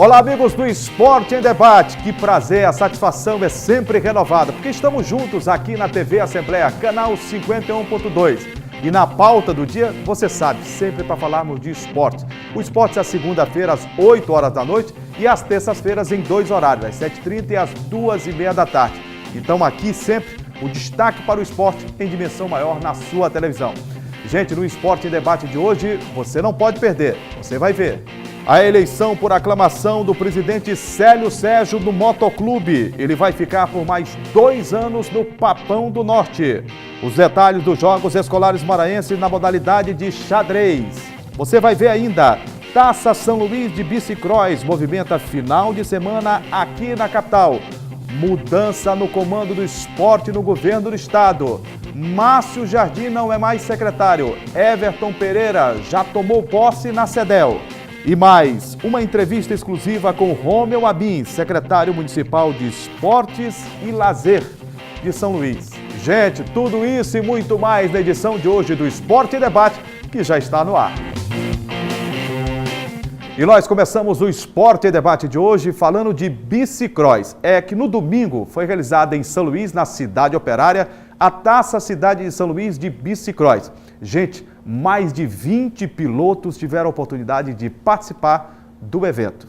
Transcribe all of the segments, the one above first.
Olá, amigos do Esporte em Debate. Que prazer, a satisfação é sempre renovada, porque estamos juntos aqui na TV Assembleia, canal 51.2. E na pauta do dia, você sabe, sempre para falarmos de esporte. O esporte é a segunda-feira às 8 horas da noite e às terças-feiras em dois horários, às 7h30 e às 2h30 da tarde. Então aqui sempre o destaque para o esporte em dimensão maior na sua televisão. Gente, no Esporte em Debate de hoje, você não pode perder, você vai ver. A eleição por aclamação do presidente Célio Sérgio do Motoclube. Ele vai ficar por mais 2 anos no Papão do Norte. Os detalhes dos Jogos Escolares Maranhenses na modalidade de xadrez. Você vai ver ainda. Taça São Luís de Bicicross movimenta final de semana aqui na capital. Mudança no comando do esporte no governo do estado. Márcio Jardim não é mais secretário. Everton Pereira já tomou posse na CEDEL. E mais, uma entrevista exclusiva com Rômeu Abin, secretário municipal de Esportes e Lazer de São Luís. Gente, tudo isso e muito mais na edição de hoje do Esporte em Debate, que já está no ar. E nós começamos o Esporte em Debate de hoje falando de bicicross. É que no domingo foi realizada em São Luís, na cidade operária, a Taça Cidade de São Luís de Bicicross. Gente, mais de 20 pilotos tiveram a oportunidade de participar do evento.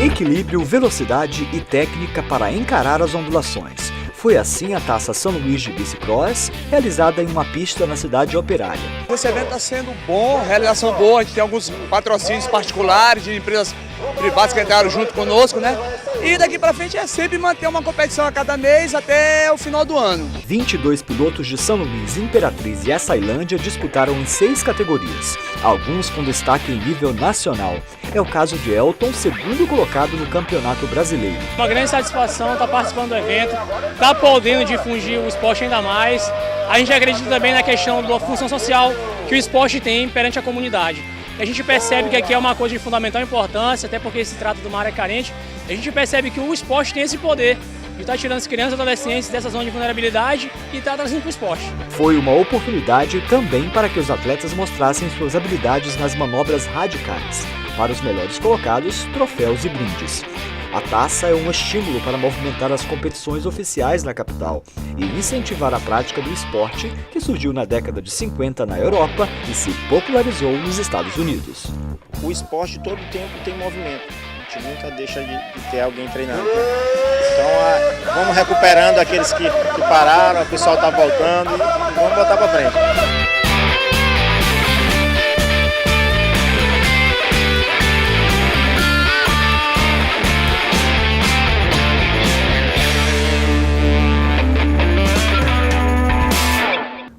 Equilíbrio, velocidade e técnica para encarar as ondulações. Foi assim a Taça São Luís de Bicicross, realizada em uma pista na cidade operária. Esse evento está sendo bom, realização boa, a gente tem alguns patrocínios particulares de empresas privadas que entraram junto conosco, né? E daqui para frente é sempre manter uma competição a cada mês até o final do ano. 22 pilotos de São Luís, Imperatriz e Açailândia disputaram em 6 categorias, alguns com destaque em nível nacional. É o caso de Elton, segundo colocado no Campeonato Brasileiro. Uma grande satisfação estar participando do evento, estar podendo difundir o esporte ainda mais. A gente acredita também na questão da função social que o esporte tem perante a comunidade. A gente percebe que aqui é uma coisa de fundamental importância, até porque se trata de uma área carente. A gente percebe que o esporte tem esse poder de estar tirando as crianças e adolescentes dessa zona de vulnerabilidade e estar trazendo para o esporte. Foi uma oportunidade também para que os atletas mostrassem suas habilidades nas manobras radicais. Para os melhores colocados, troféus e brindes. A taça é um estímulo para movimentar as competições oficiais na capital e incentivar a prática do esporte que surgiu na década de 50 na Europa e se popularizou nos Estados Unidos. O esporte todo tempo tem movimento, a gente nunca deixa de ter alguém treinando. Então vamos recuperando aqueles que pararam, o pessoal está voltando e vamos botar para frente.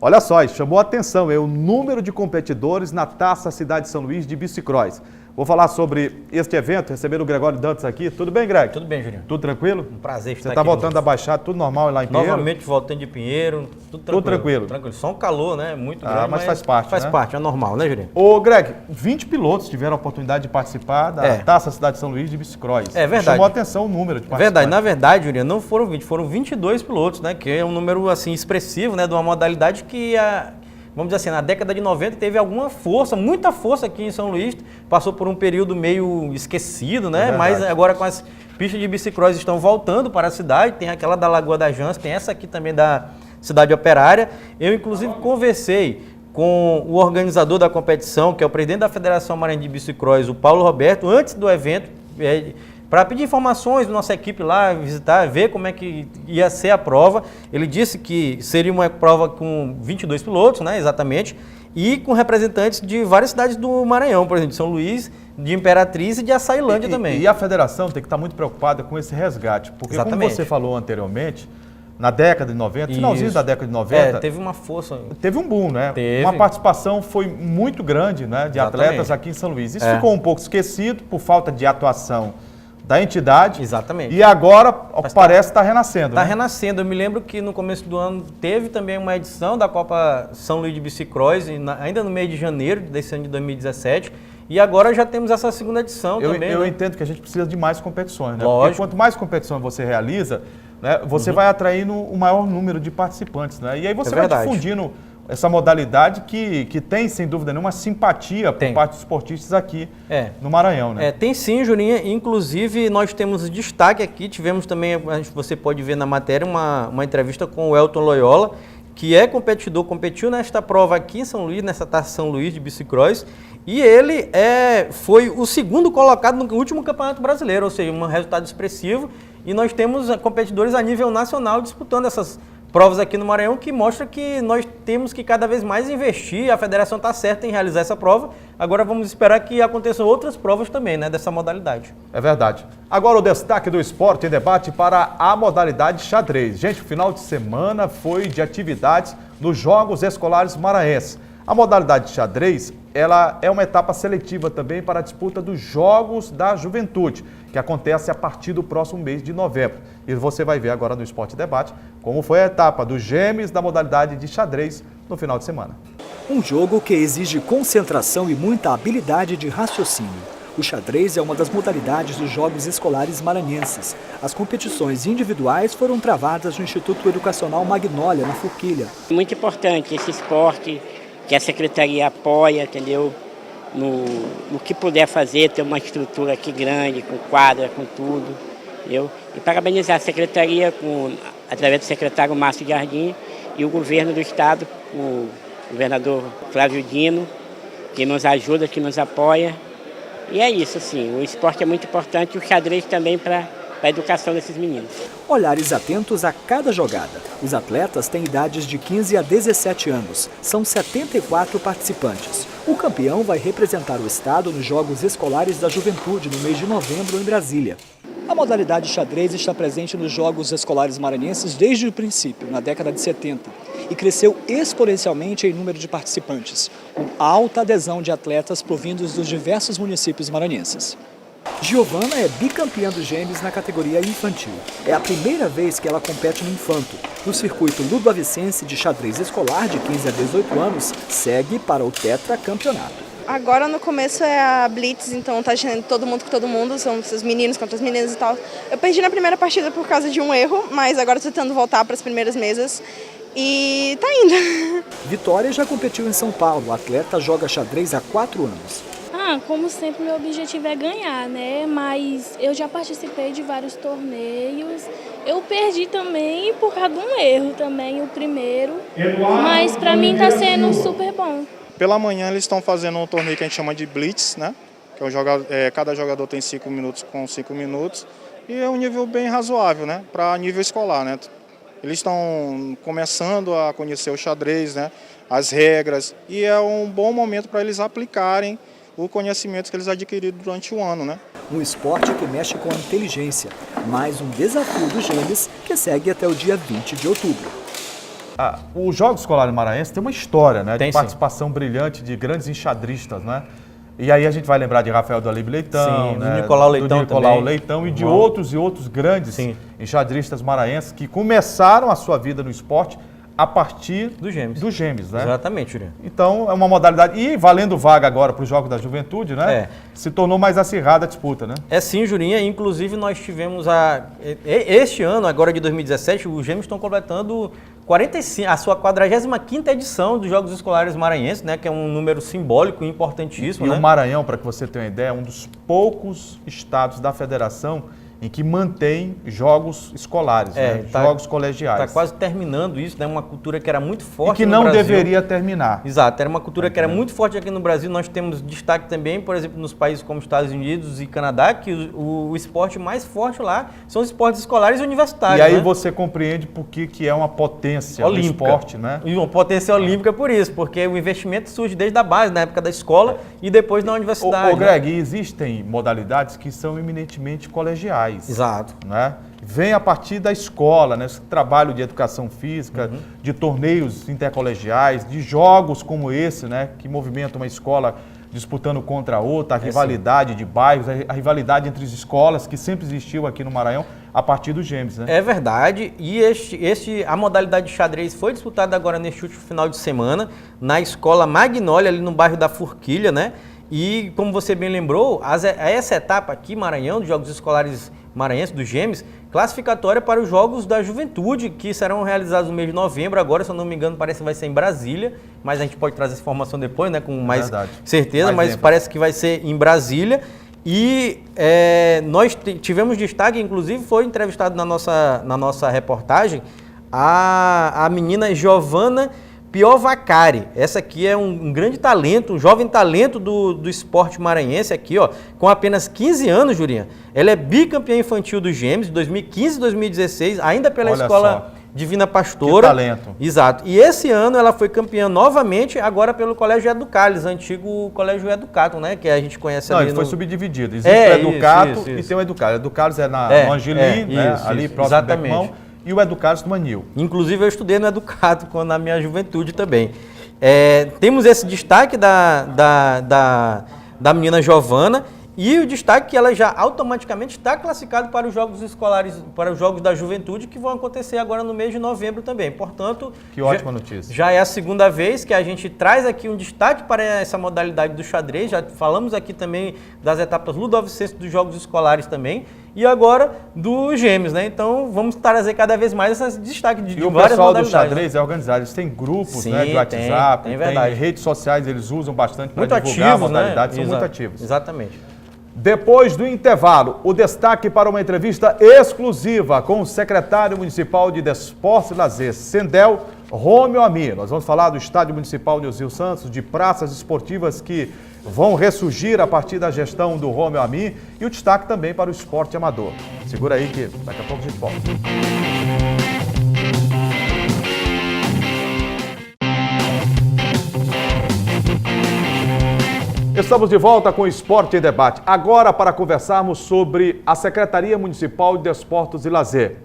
Olha só, chamou a atenção o número de competidores na Taça Cidade de São Luís de Bicicross. Vou falar sobre este evento, recebendo o Gregório Dantas aqui. Tudo bem, Greg? Tudo bem, Juninho. Tudo tranquilo? Um prazer estar aqui. Você está voltando da Baixada, tudo normal lá em Pinheiro? Novamente voltando de Pinheiro, tudo tranquilo. Tranquilo. Só um calor, né? Muito grande, mas faz parte, faz parte, é normal, né, Juninho? Ô, Greg, 20 pilotos tiveram a oportunidade de participar da Taça Cidade de São Luís de Bicicross. É verdade. Chamou a atenção o número de participantes. Verdade. Na verdade, Juninho, não foram 20, foram 22 pilotos, né? Que é um número, assim, expressivo, né? De uma modalidade que vamos dizer assim, na década de 90 teve alguma força, muita força aqui em São Luís, passou por um período meio esquecido, né? Mas agora com as pistas de bicicross estão voltando para a cidade, tem aquela da Lagoa da Jans, tem essa aqui também da cidade operária. Eu, inclusive, conversei com o organizador da competição, que é o presidente da Federação Maranhense de Bicicross, o Paulo Roberto, antes do evento, para pedir informações da nossa equipe lá, visitar, ver como é que ia ser a prova. Ele disse que seria uma prova com 22 pilotos, né, exatamente, e com representantes de várias cidades do Maranhão, por exemplo, de São Luís, de Imperatriz e de Açailândia também. E a federação tem que estar muito preocupada com esse resgate, porque como você falou anteriormente, na década de 90, finalzinho da década de 90... teve uma força... Teve um boom, né? Uma participação foi muito grande, né, de atletas aqui em São Luís. Isso ficou um pouco esquecido por falta de atuação da entidade. Exatamente. E agora parece estar renascendo. Está renascendo. Eu me lembro que no começo do ano teve também uma edição da Copa São Luís de Bicicross, ainda no mês de janeiro desse ano de 2017. E agora já temos essa segunda edição também. Eu entendo que a gente precisa de mais competições, né? Lógico. Porque quanto mais competições você realiza, né, você vai atraindo o maior número de participantes, né? E aí você vai difundindo essa modalidade que tem, sem dúvida nenhuma, simpatia por parte dos esportistas aqui no Maranhão, né? Tem sim, Juninha. Inclusive, nós temos destaque aqui, tivemos também, você pode ver na matéria, uma entrevista com o Elton Loyola, que é competidor, competiu nesta prova aqui em São Luís, nessa Taça São Luís de bicicross, e ele foi o segundo colocado no último Campeonato Brasileiro, ou seja, um resultado expressivo, e nós temos competidores a nível nacional disputando essas provas aqui no Maranhão, que mostra que nós temos que cada vez mais investir, a federação está certa em realizar essa prova, agora vamos esperar que aconteçam outras provas também, né, dessa modalidade. É verdade. Agora o destaque do Esporte em Debate para a modalidade xadrez. Gente, o final de semana foi de atividades nos Jogos Escolares Maranhenses. A modalidade xadrez, ela é uma etapa seletiva também para a disputa dos Jogos da Juventude, que acontece a partir do próximo mês de novembro. E você vai ver agora no Esporte Debate como foi a etapa dos gêmeos da modalidade de xadrez no final de semana. Um jogo que exige concentração e muita habilidade de raciocínio. O xadrez é uma das modalidades dos Jogos Escolares Maranhenses. As competições individuais foram travadas no Instituto Educacional Magnólia, na Forquilha. Muito importante esse esporte, que a Secretaria apoia, entendeu? No que puder fazer, ter uma estrutura aqui grande, com quadra, com tudo, entendeu? E parabenizar a Secretaria, através do secretário Márcio Jardim, e o governo do estado, o governador Flávio Dino, que nos ajuda, que nos apoia. E é isso, assim, o esporte é muito importante, o xadrez também para a educação desses meninos. Olhares atentos a cada jogada. Os atletas têm idades de 15 a 17 anos. São 74 participantes. O campeão vai representar o estado nos Jogos Escolares da Juventude no mês de novembro em Brasília. A modalidade xadrez está presente nos Jogos Escolares Maranhenses desde o princípio, na década de 70, e cresceu exponencialmente em número de participantes, com alta adesão de atletas provindos dos diversos municípios maranhenses. Giovana é bicampeã dos gêmeos na categoria infantil. É a primeira vez que ela compete no infanto. No circuito ludovicense de xadrez escolar de 15 a 18 anos, segue para o tetracampeonato. Agora no começo é a Blitz, então tá gerando todo mundo com todo mundo, são os meninos contra as meninas e tal. Eu perdi na primeira partida por causa de um erro, mas agora tô tentando voltar para as primeiras mesas e tá indo. Vitória já competiu em São Paulo. A atleta joga xadrez há 4 anos. Como sempre, meu objetivo é ganhar, né? Mas eu já participei de vários torneios. Eu perdi também por causa de um erro também, o primeiro. Mas pra mim tá sendo super bom. Pela manhã eles estão fazendo um torneio que a gente chama de Blitz, né? Que cada jogador tem 5 minutos com 5 minutos. E é um nível bem razoável, né? Para nível escolar, né? Eles estão começando a conhecer o xadrez, né? As regras. E é um bom momento para eles aplicarem o conhecimento que eles adquiriram durante o ano, né? Um esporte que mexe com a inteligência. Mais um desafio dos gêmeos que segue até o dia 20 de outubro. Os Jogos Escolares Maranhenses tem uma história, né? De Tem, participação brilhante de grandes enxadristas, né? E aí a gente vai lembrar de Rafael do Alibe Leitão, Sim, né? do Nicolau Leitão do Nicolau também. Leitão e de outros grandes enxadristas maranhenses que começaram a sua vida no esporte a partir dos gêmeos, né? Exatamente, Juliano. Então é uma modalidade, e valendo vaga agora para os Jogos da Juventude, né? Se tornou mais acirrada a disputa, né? É sim, Jurinha. Inclusive nós tivemos este ano, agora de 2017, os gêmeos estão completando a sua 45ª edição dos Jogos Escolares Maranhenses, né? Que é um número simbólico e importantíssimo, E né? o Maranhão, para que você tenha uma ideia, é um dos poucos estados da federação em que mantém jogos escolares, né? Jogos colegiais. Está quase terminando isso, né? Uma cultura que era muito forte e que no não Brasil. deveria terminar. Exato, era uma cultura que era muito forte aqui no Brasil. Nós temos destaque também, por exemplo, nos países como Estados Unidos e Canadá, que o esporte mais forte lá são os esportes escolares e universitários. E aí né? você compreende por que é uma potência olímpica. no esporte, né? E uma potência olímpica por isso, porque o investimento surge desde a base, na época da escola e depois na universidade. Greg, existem modalidades que são eminentemente colegiais. Exato. Né? Vem a partir da escola, né? Esse trabalho de educação física, de torneios intercolegiais, de jogos como esse, né? Que movimentam uma escola disputando contra a outra, a rivalidade de bairros, a rivalidade entre as escolas que sempre existiu aqui no Maranhão a partir dos gêmeos, né? É verdade, e a modalidade de xadrez foi disputada agora neste último final de semana na escola Magnólia, ali no bairro da Forquilha, né? E como você bem lembrou, essa etapa aqui, Maranhão, dos Jogos Escolares Maranhense, dos Gêmeos, classificatória para os Jogos da Juventude, que serão realizados no mês de novembro. Agora, se eu não me engano, parece que vai ser em Brasília, mas a gente pode trazer essa informação depois, né, com mais certeza, mas parece que vai ser em Brasília. E nós tivemos destaque, inclusive foi entrevistado na nossa reportagem, a menina Giovana Piovacari. Essa aqui é um grande talento, um jovem talento do esporte maranhense aqui, ó, com apenas 15 anos, Jurinha. Ela é bicampeã infantil dos Gêmeos, de 2015 e 2016, ainda pela Escola Divina Pastora. Que talento. Exato. E esse ano ela foi campeã novamente, agora pelo Colégio Educales, antigo Colégio Educato, né? Que a gente conhece ali. Ele foi subdividido. Existe o Educato e tem o Educales. O Educales é no Angeli, né? Ali próximo do Beckmão. E o Educales no Manil. Inclusive eu estudei no Educato na minha juventude também. Temos esse destaque da menina Giovana e o destaque que ela já automaticamente está classificada para os Jogos Escolares, para os Jogos da Juventude, que vão acontecer agora no mês de novembro também. Portanto, que ótima notícia. Já é a segunda vez que a gente traz aqui um destaque para essa modalidade do xadrez. Já falamos aqui também das etapas ludovicenses dos Jogos Escolares também. E agora dos Gêmeos, né? Então vamos trazer cada vez mais esse destaque de várias modalidades. E o pessoal do xadrez é organizado, eles têm grupos, né, de WhatsApp, tem redes sociais, eles usam bastante para divulgar a modalidade, são muito ativos. Exatamente. Depois do intervalo, o destaque para uma entrevista exclusiva com o secretário municipal de Desportos e Lazer, Sendel, Rômio Ami. Nós vamos falar do Estádio Municipal Nilzio Santos, de praças esportivas que vão ressurgir a partir da gestão do Rômio Ami e o destaque também para o esporte amador. Segura aí que daqui a pouco a gente volta. Estamos de volta com o Esporte em Debate, agora para conversarmos sobre a Secretaria Municipal de Desportos e Lazer.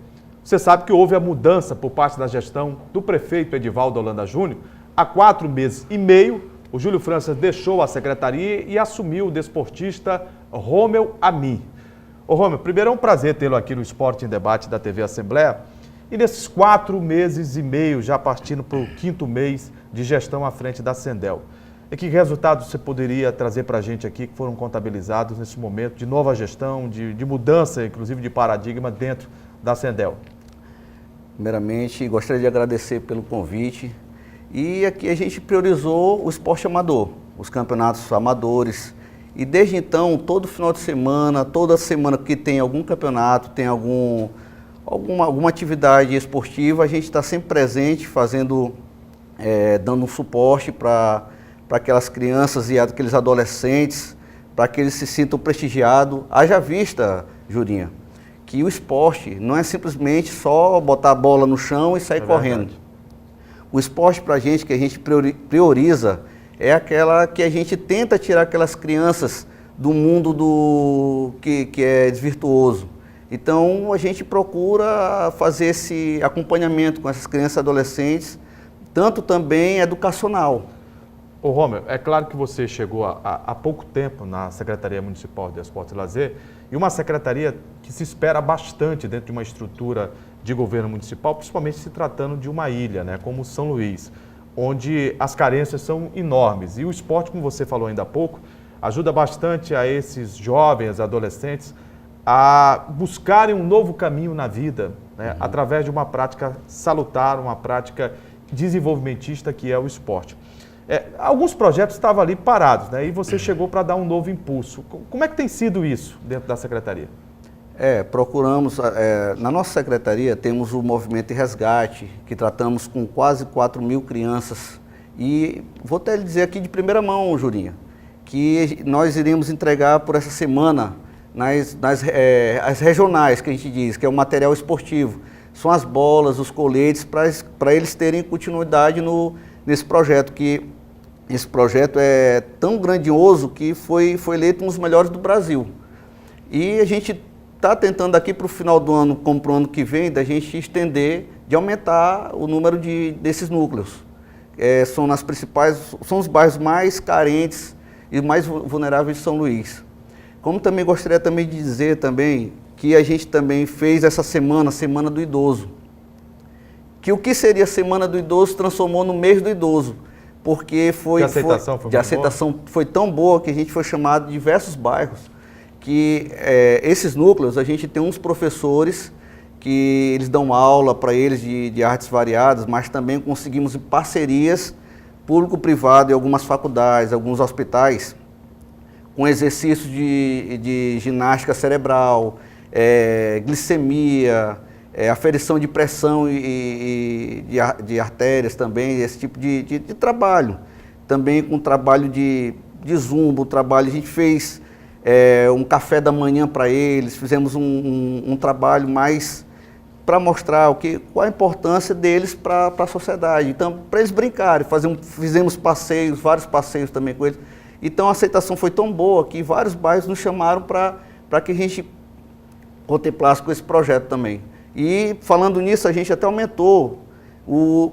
Você sabe que houve a mudança por parte da gestão do prefeito Edivaldo Holanda Júnior. Há 4 meses e meio, o Júlio França deixou a secretaria e assumiu o desportista Rômio Ami. Ô Rômio, primeiro é um prazer tê-lo aqui no Esporte em Debate da TV Assembleia. E nesses 4 meses e meio, já partindo para o 5º mês de gestão à frente da Sendel, e que resultados você poderia trazer para a gente aqui que foram contabilizados nesse momento de nova gestão, de mudança, inclusive de paradigma dentro da Sendel? Primeiramente, gostaria de agradecer pelo convite. E aqui a gente priorizou o esporte amador, os campeonatos amadores. E desde então, todo final de semana, toda semana que tem algum campeonato, tem alguma atividade esportiva, a gente está sempre presente, dando um suporte para aquelas crianças e aqueles adolescentes, para que eles se sintam prestigiados. Haja vista, Jurinha, que o esporte não é simplesmente só botar a bola no chão e sair correndo. Verdade. O esporte para a gente, que a gente prioriza, é aquela que a gente tenta tirar aquelas crianças do mundo que é desvirtuoso. Então a gente procura fazer esse acompanhamento com essas crianças e adolescentes, tanto também educacional. Ô Rômio, é claro que você chegou há pouco tempo na Secretaria Municipal de Desportos e Lazer, e uma secretaria que se espera bastante dentro de uma estrutura de governo municipal, principalmente se tratando de uma ilha, né, como São Luís, onde as carências são enormes. E o esporte, como você falou ainda há pouco, ajuda bastante a esses jovens, adolescentes, a buscarem um novo caminho na vida, né, através de uma prática salutar, uma prática desenvolvimentista que é o esporte. Alguns projetos estavam ali parados, né? E você chegou para dar um novo impulso. Como é que tem sido isso dentro da secretaria? Procuramos, na nossa secretaria temos o Movimento de Resgate, que tratamos com quase 4.000 crianças. E vou até lhe dizer aqui de primeira mão, Jurinha, que nós iremos entregar por essa semana as regionais, que a gente diz, que é o material esportivo. São as bolas, os coletes, para eles terem continuidade nesse projeto, que esse projeto é tão grandioso que foi eleito um dos melhores do Brasil. E a gente está tentando aqui para o final do ano, como para o ano que vem, da gente estender, de aumentar o número desses núcleos. São os bairros mais carentes e mais vulneráveis de São Luís. Como também gostaria também de dizer também que a gente também fez essa Semana do Idoso. Que o que seria Semana do Idoso transformou no Mês do Idoso, porque a aceitação foi tão boa que a gente foi chamado de diversos bairros que esses núcleos, a gente tem uns professores que eles dão aula para eles de artes variadas, mas também conseguimos parcerias público-privado em algumas faculdades, alguns hospitais, com exercícios de ginástica cerebral, glicemia, aferição de pressão e de artérias também, esse tipo de trabalho. Também com trabalho de zumba, a gente fez um café da manhã para eles, fizemos um trabalho mais para mostrar qual a importância deles para a sociedade. Então, para eles brincarem, fizemos passeios, vários passeios também com eles. Então, a aceitação foi tão boa que vários bairros nos chamaram para que a gente contemplasse com esse projeto também. E, falando nisso, a gente até aumentou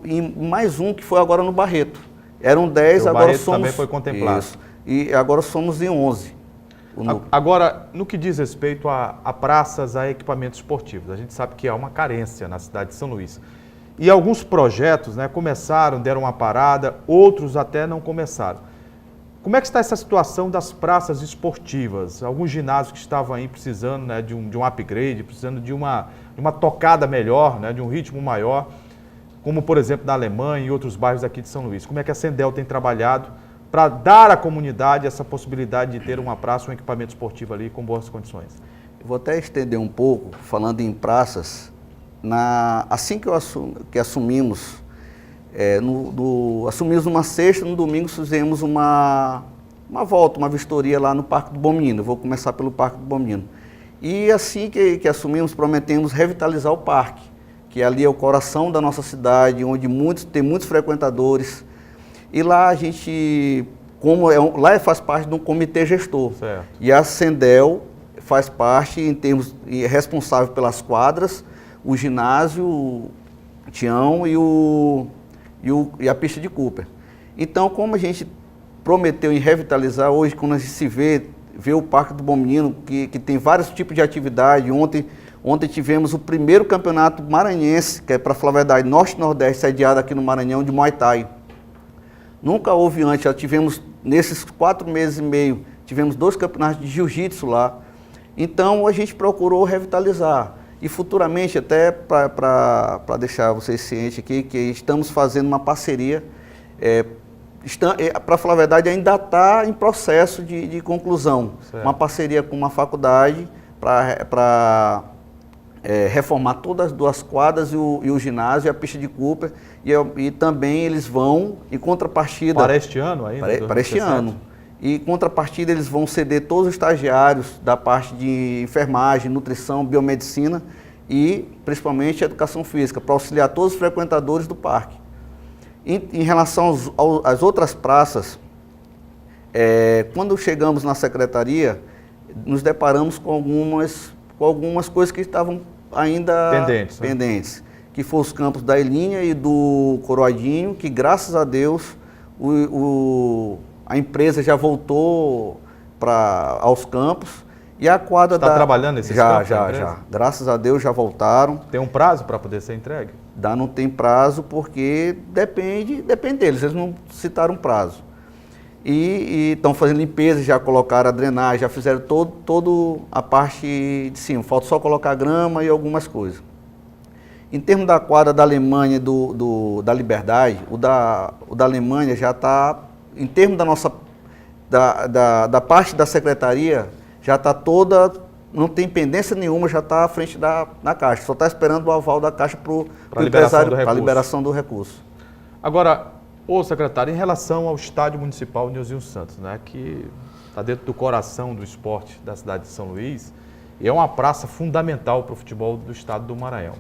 em mais um, que foi agora no Barreto. Eram 10, agora Barreto somos... também foi contemplado. Isso, e agora somos em 11. Agora, no que diz respeito a praças, a equipamentos esportivos, a gente sabe que há uma carência na cidade de São Luís. E alguns projetos, né, começaram, deram uma parada, outros até não começaram. Como é que está essa situação das praças esportivas? Alguns ginásios que estavam aí precisando, né, de um upgrade, precisando de uma tocada melhor, né, de um ritmo maior, como por exemplo na Alemanha e outros bairros aqui de São Luís. Como é que a Sendel tem trabalhado para dar à comunidade essa possibilidade de ter uma praça, um equipamento esportivo ali com boas condições? Eu vou até estender um pouco, falando em praças. Assim que assumimos, assumimos uma sexta, no domingo fizemos uma volta, uma vistoria lá no Parque do Bom Menino. Vou começar pelo Parque do Bom Menino. E assim que assumimos, prometemos revitalizar o parque, que ali é o coração da nossa cidade, onde tem muitos frequentadores. E lá a gente, lá faz parte de um comitê gestor. Certo. E a Sendel faz parte, é responsável pelas quadras, o ginásio, o Tião e a pista de Cooper. Então, como a gente prometeu em revitalizar, hoje quando a gente se vê o Parque do Bom Menino, que tem vários tipos de atividade. Ontem tivemos o primeiro campeonato maranhense, que é, para falar a verdade, Norte e Nordeste, sediado aqui no Maranhão, de Muay Thai. Nunca houve antes, já tivemos, nesses 4 meses e meio, tivemos 2 campeonatos de jiu-jitsu lá. Então, a gente procurou revitalizar. E futuramente, até para deixar vocês cientes aqui, que estamos fazendo uma parceria, para falar a verdade, ainda está em processo de conclusão. Certo. Uma parceria com uma faculdade para reformar todas as 2 quadras e o ginásio e a pista de Cooper. E também eles vão, em contrapartida... Para este ano ainda? Para este ano. E, em contrapartida, eles vão ceder todos os estagiários da parte de enfermagem, nutrição, biomedicina e, principalmente, educação física, para auxiliar todos os frequentadores do parque. Em relação às outras praças, quando chegamos na secretaria, nos deparamos com algumas coisas que estavam ainda pendentes, que foram os campos da Elinha e do Coroadinho, que, graças a Deus, a empresa já voltou aos campos. E a quadra Está trabalhando nesses campos? Já. Graças a Deus já voltaram. Tem um prazo para poder ser entregue? Não tem prazo, porque depende deles, eles não citaram prazo. E estão fazendo limpeza, já colocaram a drenagem, já fizeram toda a parte de cima. Falta só colocar grama e algumas coisas. Em termos da quadra da Alemanha e da Liberdade, o da Alemanha já está, em termos da parte da secretaria, já está toda, não tem pendência nenhuma, já está à frente da Caixa. Só está esperando o aval da Caixa para o empresário, para a liberação do recurso. Agora, secretário, em relação ao estádio municipal Neuzinho Santos, né, que está dentro do coração do esporte da cidade de São Luís, e é uma praça fundamental para o futebol do estado do Maranhão.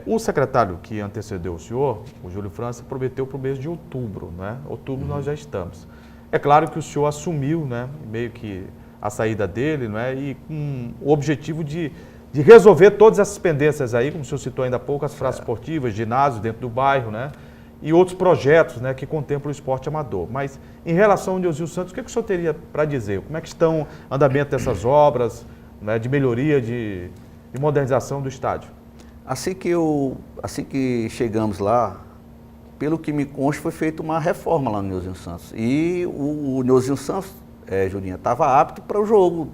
O secretário que antecedeu o senhor, o Júlio França, prometeu para o mês de outubro, né? Outubro nós já estamos. É claro que o senhor assumiu, né, meio que a saída dele, né, e com o objetivo de resolver todas essas pendências aí, como o senhor citou ainda há pouco, as praças esportivas, ginásio dentro do bairro, né, e outros projetos, né, que contemplam o esporte amador. Mas em relação ao Neuzinho Santos, o que o senhor teria para dizer? Como é que estão o andamento dessas obras, né, de melhoria, de modernização do estádio? Assim que chegamos lá, pelo que me consta, foi feita uma reforma lá no Neuzinho Santos. E o Neuzinho Santos, Julinha, estava apto para o jogo.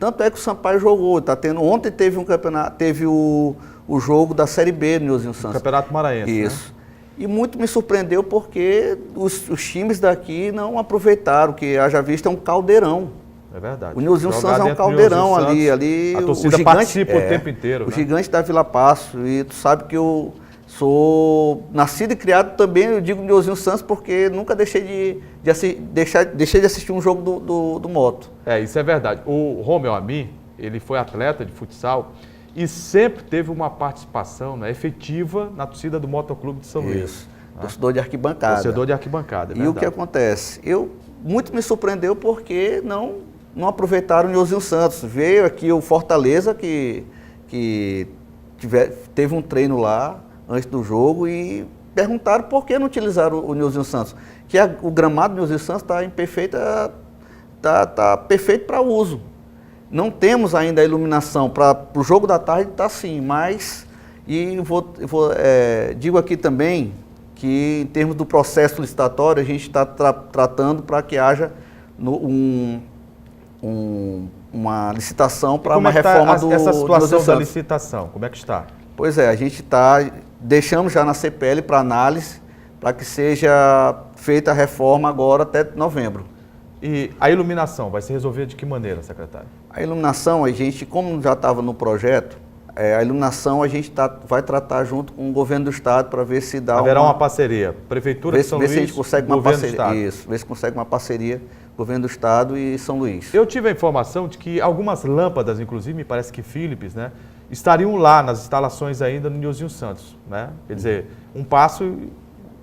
Tanto é que o Sampaio jogou, tá tendo, ontem teve um campeonato, teve o jogo da Série B no Nilzinho Santos. Campeonato Maranhense, Isso. Né? E muito me surpreendeu porque os times daqui não aproveitaram, que haja vista é um caldeirão. É verdade. O Nilzinho Santos é um caldeirão ali. A torcida participa o tempo inteiro. O gigante da Vila Passo. E tu sabe que eu sou nascido e criado também, eu digo Nilzinho Santos, porque nunca deixei de assistir um jogo do Moto. Isso é verdade. O Romeu Amin, ele foi atleta de futsal e sempre teve uma participação, né, efetiva na torcida do Motoclube de São Luís. Torcedor de arquibancada. Torcedor de arquibancada, é verdade. E o que acontece? Muito me surpreendeu porque não aproveitaram o Nilzinho Santos. Veio aqui o Fortaleza, que teve um treino lá antes do jogo e perguntaram por que não utilizaram o Nilzinho Santos. Que o gramado do Nilzinho Santos está perfeito para uso. Não temos ainda a iluminação para o jogo da tarde, está sim, mas digo aqui também que em termos do processo licitatório a gente está tratando para que haja uma licitação para uma reforma do essa situação da licitação, como é que está? Pois é, a gente deixamos já na CPL para análise para que seja feita a reforma agora até novembro. E a iluminação vai ser resolvida de que maneira, secretário? A iluminação, como já estava no projeto, a iluminação a gente vai tratar junto com o governo do estado para ver se dá uma parceria, Prefeitura de São Luís, ver se a gente consegue uma parceria. Isso, ver se consegue uma parceria, governo do estado e São Luís. Eu tive a informação de que algumas lâmpadas, inclusive, me parece que Philips, né, estariam lá nas instalações ainda no Nilzinho Santos, né? Quer dizer, um passo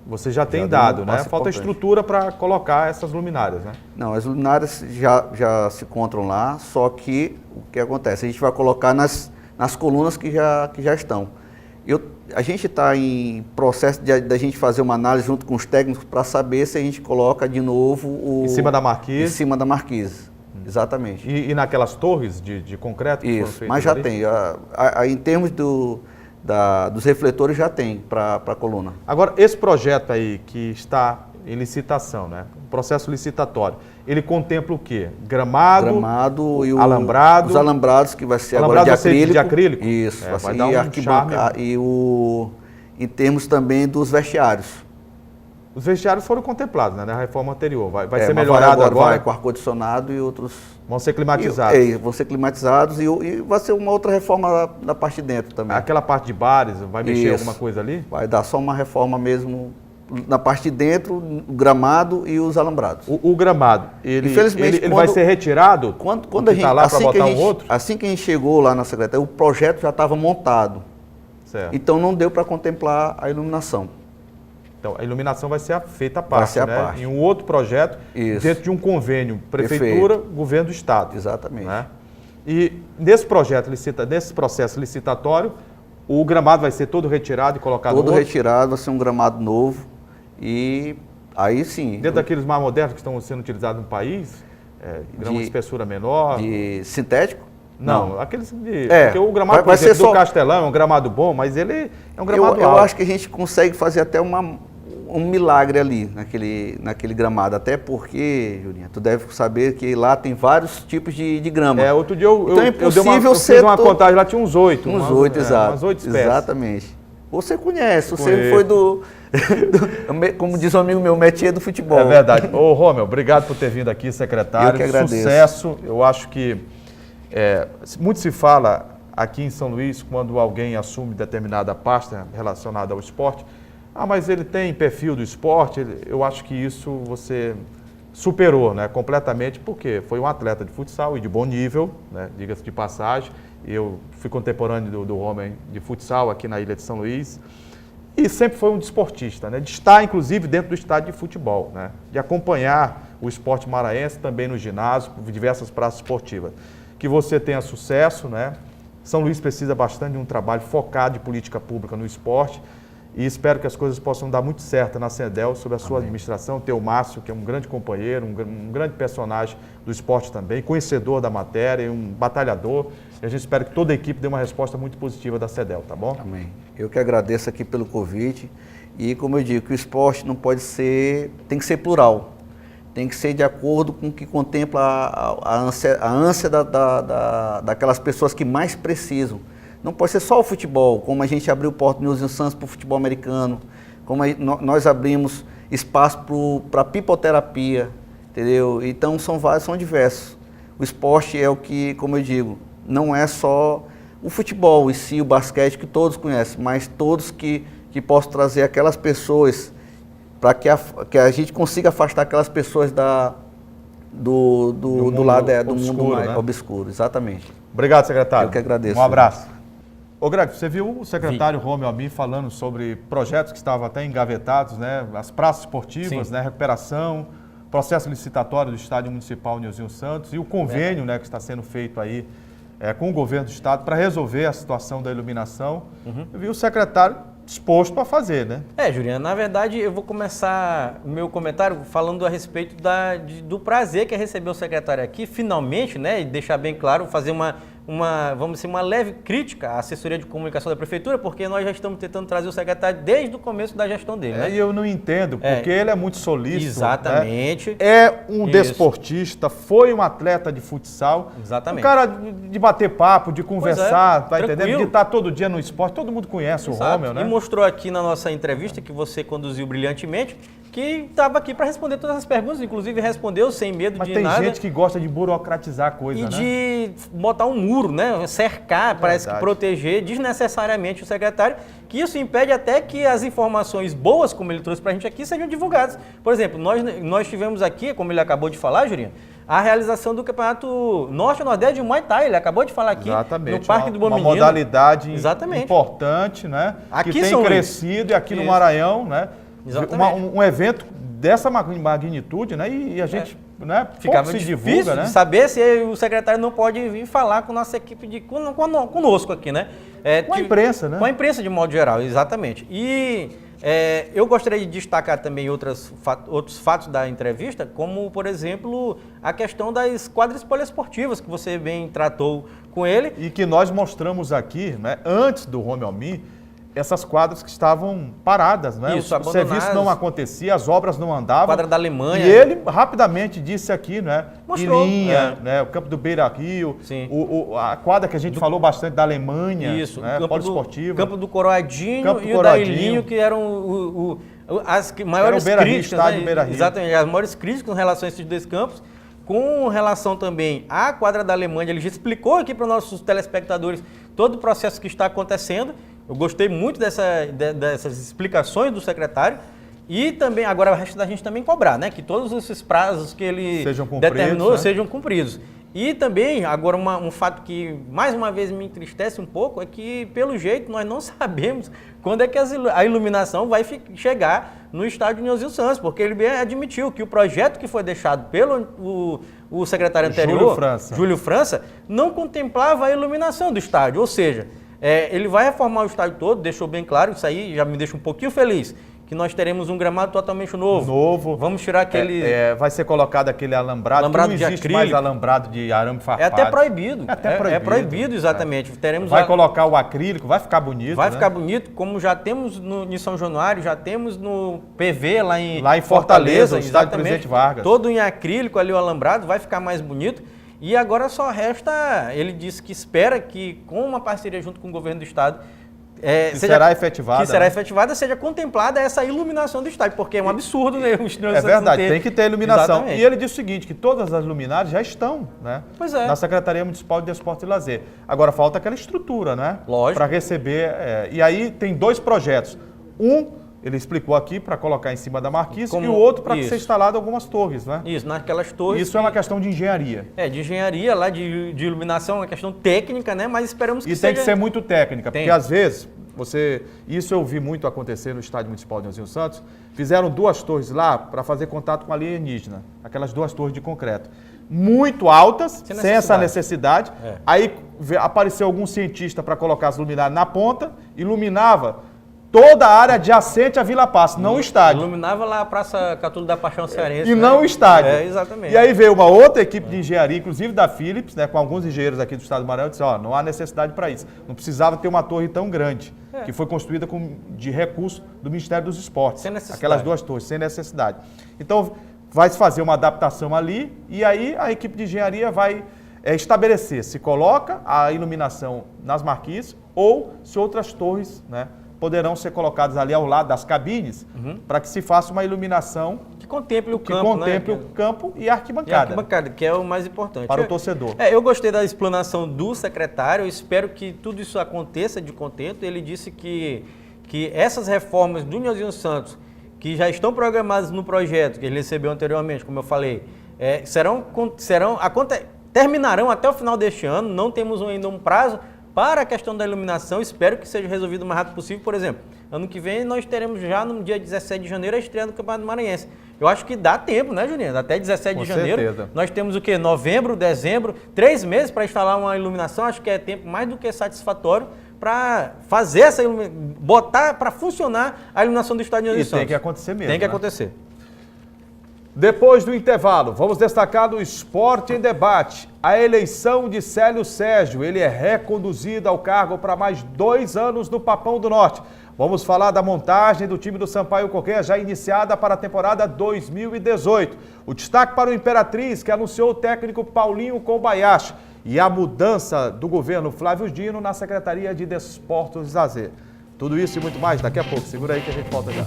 você já tem dado, né? Falta estrutura para colocar essas luminárias, né? Não, as luminárias já se encontram lá, só que o que acontece? A gente vai colocar nas colunas que já estão. A gente está em processo da gente fazer uma análise junto com os técnicos para saber se a gente coloca de novo em cima da marquise? Em cima da marquise, exatamente. E naquelas torres de concreto que foram feitas? Mas já ali? Tem. Em termos dos refletores já tem para a coluna. Agora, esse projeto aí que está em licitação, né? Processo licitatório, ele contempla o quê? Gramado e alambrado. Os alambrados que vai ser agora de acrílico. Isso, vai dar um charme. E em termos também dos vestiários. Os vestiários foram contemplados, né, na reforma anterior. Vai ser melhorado agora? Vai com ar-condicionado e outros... Vão ser climatizados. Vão ser climatizados e vai ser uma outra reforma na parte de dentro também. Aquela parte de bares, vai mexer alguma coisa ali? Vai dar só uma reforma mesmo na parte de dentro, o gramado e os alambrados. O gramado, ele vai ser retirado? Quando a gente, lá para botar um outro? Assim que a gente chegou lá na secretaria, o projeto já estava montado. Certo. Então não deu para contemplar a iluminação. Então, a iluminação vai ser feita à parte, vai ser à parte. Em um outro projeto, dentro de um convênio, Prefeitura, Governo do Estado. Exatamente. Né? E nesse processo licitatório, o gramado vai ser todo retirado e colocado todo retirado, vai ser um gramado novo e aí sim... Dentro daqueles mais modernos que estão sendo utilizados no país, grama de espessura menor... De sintético? Não, aqueles de... Porque o gramado, por exemplo, do Castelão é um gramado bom, mas ele é um gramado alto. Eu acho que a gente consegue fazer até um milagre ali, naquele gramado. Até porque, Julinha, tu deve saber que lá tem vários tipos de grama. Outro dia eu fiz uma contagem, lá tinha uns 8. Uns 8, exato. Umas 8 espécies. Exatamente. Você conhece, você foi como diz um amigo meu, métier do futebol. É verdade. Ô, Romeu, obrigado por ter vindo aqui, secretário. Eu que agradeço. Sucesso. Eu acho que muito se fala aqui em São Luís, quando alguém assume determinada pasta relacionada ao esporte, mas ele tem perfil do esporte. Eu acho que isso você superou, né, completamente, porque foi um atleta de futsal e de bom nível, né, diga-se de passagem. Eu fui contemporâneo do homem de futsal aqui na Ilha de São Luís e sempre foi um desportista, né, de estar, inclusive, dentro do estádio de futebol, né, de acompanhar o esporte maranhense também no ginásio, por diversas praças esportivas. Que você tenha sucesso, né? São Luís precisa bastante de um trabalho focado de política pública no esporte e espero que as coisas possam dar muito certo na CEDEL, sob a sua administração. Tem o Márcio, que é um grande companheiro, um grande personagem do esporte também, conhecedor da matéria, um batalhador. E a gente espera que toda a equipe dê uma resposta muito positiva da CEDEL, tá bom? Amém. Eu que agradeço aqui pelo convite e, como eu digo, que o esporte não pode ser, tem que ser plural. tem que ser de acordo com o que contempla a ânsia daquelas pessoas que mais precisam. Não pode ser só o futebol, como a gente abriu o Porto Nilson Santos para o futebol americano, como nós abrimos espaço para pipoterapia, entendeu? Então são diversos. O esporte é o que, como eu digo, não é só o futebol em si, o basquete que todos conhecem, mas todos que possam trazer aquelas pessoas para que a gente consiga afastar aquelas pessoas do lado do mundo mais obscuro, exatamente. Obrigado, secretário. Eu que agradeço. Um abraço. Ô Greg, você viu o secretário Romeu Almi falando sobre projetos que estavam até engavetados, né? As praças esportivas, né? Recuperação, processo licitatório do Estádio Municipal Nilzinho Santos e o convênio, né, que está sendo feito aí com o governo do estado para resolver a situação da iluminação. Eu vi o secretário disposto a fazer, né? Juliana, na verdade eu vou começar o meu comentário falando a respeito do prazer que é receber o secretário aqui, finalmente, né, e deixar bem claro, fazer vamos dizer, uma leve crítica à assessoria de comunicação da prefeitura, porque nós já estamos tentando trazer o secretário desde o começo da gestão dele. Né? E eu não entendo, porque ele é muito solícito. Exatamente. Né? É um desportista, foi um atleta de futsal. Exatamente. Um cara de bater papo, de conversar, tá entendendo? De estar todo dia no esporte, todo mundo conhece o Romeu, né? E mostrou aqui na nossa entrevista, que você conduziu brilhantemente, que estava aqui para responder todas as perguntas, inclusive respondeu sem medo de nada. Mas tem gente que gosta de burocratizar a coisa, né? E de botar um muro, né? Cercar, parece que proteger desnecessariamente o secretário, que isso impede até que as informações boas, como ele trouxe para a gente aqui, sejam divulgadas. Por exemplo, nós tivemos aqui, como ele acabou de falar, Jurinha, a realização do Campeonato Norte-Nordeste de Muay Thai. Ele acabou de falar aqui no Parque do Bom Menino. Uma modalidade importante, né? Aqui que tem crescido e aqui no Maranhão, né? Um evento dessa magnitude, né? E a gente ficava se difícil divulga, né? De saber se o secretário não pode vir falar com nossa equipe, conosco aqui, né? Com a imprensa, né? Com a imprensa de modo geral, exatamente. E eu gostaria de destacar também outros fatos da entrevista, como, por exemplo, a questão das quadras poliesportivas, que você bem tratou com ele. E que nós mostramos aqui, né, antes do Romeu Almi, essas quadras que estavam paradas, né? Isso, o serviço não acontecia, as obras não andavam. Quadra da Alemanha. E ele rapidamente disse aqui, né? Mostrou. Ilinha, né? O campo do Beira-Rio, a quadra que a gente falou bastante da Alemanha, isso, né? Poliesportiva. Campo do Coroadinho e o da Ilinho, que eram as maiores críticas, né? Beira-Rio. Exatamente, as maiores críticas em relação a esses dois campos. Com relação também à quadra da Alemanha, ele já explicou aqui para os nossos telespectadores todo o processo que está acontecendo. Eu gostei muito dessas explicações do secretário e também agora resta da gente também cobrar, né? Que todos esses prazos que ele determinou sejam cumpridos. E também, agora um fato que mais uma vez me entristece um pouco é que, pelo jeito, nós não sabemos quando é que a iluminação vai chegar no estádio Nilzinho Santos, porque ele bem admitiu que o projeto que foi deixado pelo o secretário anterior, Júlio França, não contemplava a iluminação do estádio, ou seja, ele vai reformar o estádio todo, deixou bem claro, isso aí já me deixa um pouquinho feliz, que nós teremos um gramado totalmente novo. Vamos tirar aquele... vai ser colocado aquele alambrado que não existe mais alambrado de arame farpado. É até proibido. É proibido, exatamente. Vai colocar o acrílico, vai ficar bonito. Vai ficar bonito, como já temos em São Januário, já temos no PV lá em Fortaleza, o estádio Presidente Vargas. Todo em acrílico ali o alambrado, vai ficar mais bonito. E agora só resta, ele disse que espera que com uma parceria junto com o governo do estado, será efetivada, seja contemplada essa iluminação do estádio, porque é um absurdo, né? É verdade, tem que ter iluminação. Exatamente. E ele disse o seguinte, que todas as luminárias já estão, né? Pois é. Na Secretaria Municipal de Desporto e Lazer. Agora falta aquela estrutura, né? Lógico. Para receber. E aí tem dois projetos. Ele explicou aqui para colocar em cima da marquise e o outro para ser instalado algumas torres, né? Isso, naquelas torres. Isso é uma questão de engenharia. De engenharia, lá de iluminação, é uma questão técnica, né? Mas esperamos que seja... E tem que ser muito técnica, porque às vezes, isso eu vi muito acontecer no Estádio Municipal de Nilzinho Santos, fizeram 2 torres lá para fazer contato com a alienígena, aquelas 2 torres de concreto. Muito altas, sem essa necessidade. Aí apareceu algum cientista para colocar as luminárias na ponta, iluminava toda a área adjacente à Vila Passo, não o estádio. Iluminava lá a Praça Catulo da Paixão Cearense. E não o estádio. Exatamente. E aí veio uma outra equipe de engenharia, inclusive da Philips, né, com alguns engenheiros aqui do estado do Maranhão, e disse, não há necessidade para isso. Não precisava ter uma torre tão grande, que foi construída de recurso do Ministério dos Esportes. Sem necessidade. Aquelas 2 torres, sem necessidade. Então, vai se fazer uma adaptação ali e aí a equipe de engenharia vai estabelecer se coloca a iluminação nas marquises ou se outras torres, né, poderão ser colocadas ali ao lado das cabines para que se faça uma iluminação que contemple o campo, contemple o campo e a arquibancada. E a arquibancada, que é o mais importante. Para o torcedor. Eu gostei da explanação do secretário, eu espero que tudo isso aconteça de contento. Ele disse que essas reformas do Nilzinho Santos, que já estão programadas no projeto, que ele recebeu anteriormente, como eu falei, terminarão até o final deste ano, não temos ainda um prazo para a questão da iluminação, espero que seja resolvido o mais rápido possível. Por exemplo, ano que vem nós teremos já no dia 17 de janeiro a estreia do Campeonato Maranhense. Eu acho que dá tempo, né, Juninho? Até 17 de janeiro. Certeza. Nós temos o quê? Novembro, dezembro, 3 meses para instalar uma iluminação, acho que é tempo mais do que satisfatório para fazer essa botar para funcionar a iluminação do estádio Nilzinho Santos. Tem que acontecer mesmo. Tem que né? acontecer. Depois do intervalo, vamos destacar do Esporte em Debate a eleição de Célio Sérgio. Ele é reconduzido ao cargo para mais 2 anos no Papão do Norte. Vamos falar da montagem do time do Sampaio Corrêa, já iniciada para a temporada 2018. O destaque para o Imperatriz, que anunciou o técnico Paulinho Kobayashi. E a mudança do governo Flávio Dino na Secretaria de Desportos e Lazer. Tudo isso e muito mais daqui a pouco. Segura aí que a gente volta já.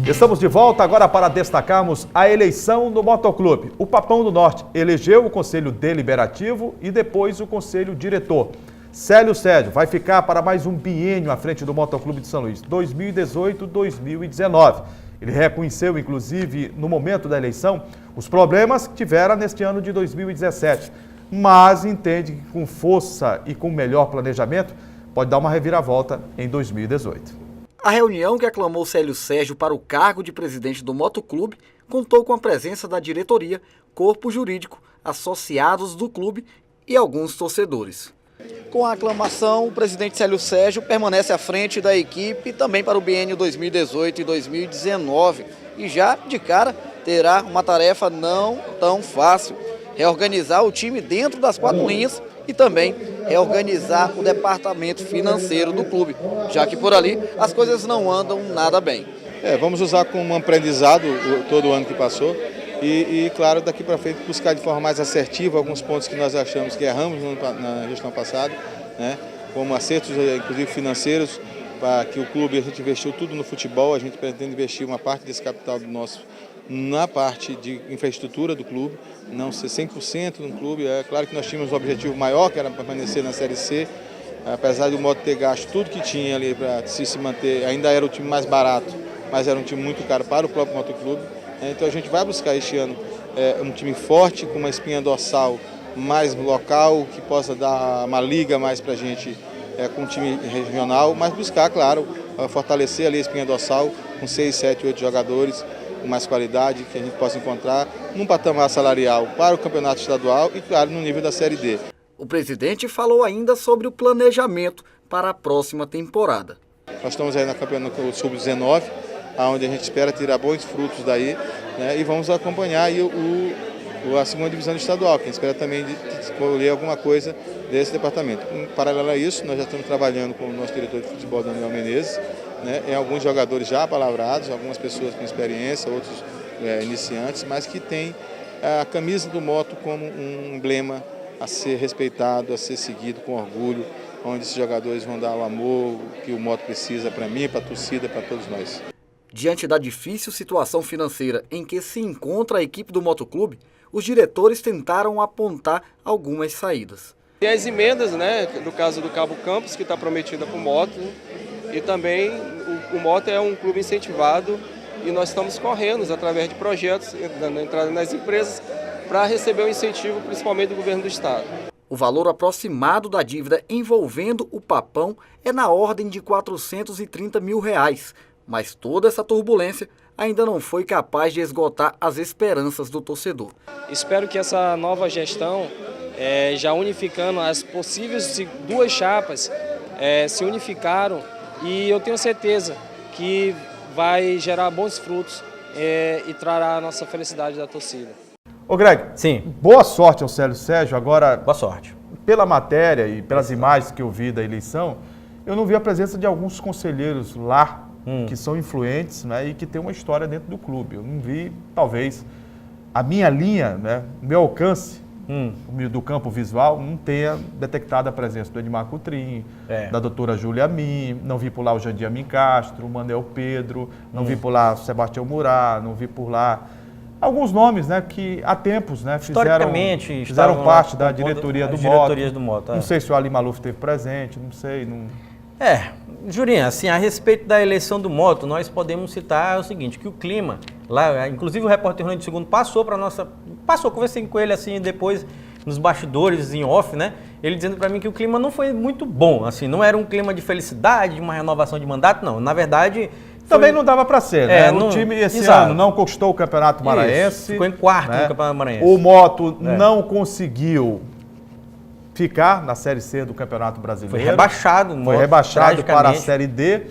Estamos de volta agora para destacarmos a eleição no Motoclube. O Papão do Norte elegeu o Conselho Deliberativo e depois o Conselho Diretor. Célio Sérgio vai ficar para mais um biênio à frente do Motoclube de São Luís, 2018-2019. Ele reconheceu, inclusive, no momento da eleição, os problemas que tiveram neste ano de 2017, mas entende que com força e com melhor planejamento pode dar uma reviravolta em 2018. A reunião que aclamou Célio Sérgio para o cargo de presidente do Motoclube contou com a presença da diretoria, corpo jurídico, associados do clube e alguns torcedores. Com a aclamação, o presidente Célio Sérgio permanece à frente da equipe também para o biênio 2018 e 2019 e já, de cara, terá uma tarefa não tão fácil: reorganizar o time dentro das 4 linhas e também reorganizar o departamento financeiro do clube, já que por ali as coisas não andam nada bem. Vamos usar como aprendizado todo o ano que passou e claro, daqui para frente buscar de forma mais assertiva alguns pontos que nós achamos que erramos na gestão passada, né? Como acertos, inclusive financeiros, para que o clube, a gente investiu tudo no futebol, a gente pretende investir uma parte desse capital do nosso na parte de infraestrutura do clube, não ser 100% no clube. É claro que nós tínhamos um objetivo maior, que era permanecer na Série C, apesar do Moto ter gasto tudo que tinha ali para se manter, ainda era o time mais barato, mas era um time muito caro para o próprio Motoclube. Então a gente vai buscar este ano um time forte, com uma espinha dorsal mais local, que possa dar uma liga mais para a gente com um time regional, mas buscar, claro, fortalecer ali a espinha dorsal com 6, 7, 8 jogadores, com mais qualidade, que a gente possa encontrar num patamar salarial para o campeonato estadual e, claro, no nível da Série D. O presidente falou ainda sobre o planejamento para a próxima temporada. Nós estamos aí na campeonato Sub-19, onde a gente espera tirar bons frutos daí, né, e vamos acompanhar aí a segunda divisão estadual, que a gente espera também escolher alguma coisa desse departamento. Em paralelo a isso, nós já estamos trabalhando com o nosso diretor de futebol, Daniel Menezes, né, em alguns jogadores já palavrados, algumas pessoas com experiência, outros iniciantes, mas que têm a camisa do Moto como um emblema a ser respeitado, a ser seguido com orgulho, onde esses jogadores vão dar o amor que o Moto precisa para mim, para a torcida, para todos nós. Diante da difícil situação financeira em que se encontra a equipe do Motoclube, os diretores tentaram apontar algumas saídas. Tem as emendas, né, no caso do Cabo Campos, que está prometida para o Moto, e também o Moto é um clube incentivado e nós estamos correndo através de projetos, dando entrada nas empresas, para receber o incentivo, principalmente do governo do estado. O valor aproximado da dívida envolvendo o Papão é na ordem de R$430 mil, mas toda essa turbulência ainda não foi capaz de esgotar as esperanças do torcedor. Espero que essa nova gestão, já unificando as possíveis 2 chapas, se unificaram e eu tenho certeza que vai gerar bons frutos e trará a nossa felicidade da torcida. Ô Greg, sim. Boa sorte ao Célio Sérgio. Agora, boa sorte. pela matéria e pelas imagens que eu vi da eleição, eu não vi a presença de alguns conselheiros lá que são influentes, né, e que têm uma história dentro do clube. Eu não vi, talvez, a minha linha, né, o meu alcance do campo visual, não tenha detectado a presença do Edmar Coutrinho, da doutora Júlia Min, não vi por lá o Jandir Amin Castro, o Manel Pedro, não vi por lá o Sebastião Murat, não vi por lá alguns nomes, né, que há tempos, né, fizeram parte da diretoria do Moto. Não sei se o Ali Maluf esteve presente, não sei. Jurinha, assim, a respeito da eleição do Moto, nós podemos citar o seguinte, que o clima, lá, inclusive o repórter Ronaldo Segundo conversei com ele assim depois nos bastidores, em off, né, ele dizendo para mim que o clima não foi muito bom, assim, não era um clima de felicidade, de uma renovação de mandato, não, na verdade... Também não dava para ser, né? O time esse ano não conquistou o Campeonato Maranhense. Ficou em quarto no Campeonato Maranhense. O Moto não conseguiu ficar na Série C do Campeonato Brasileiro. Foi rebaixado. Foi rebaixado para a Série D.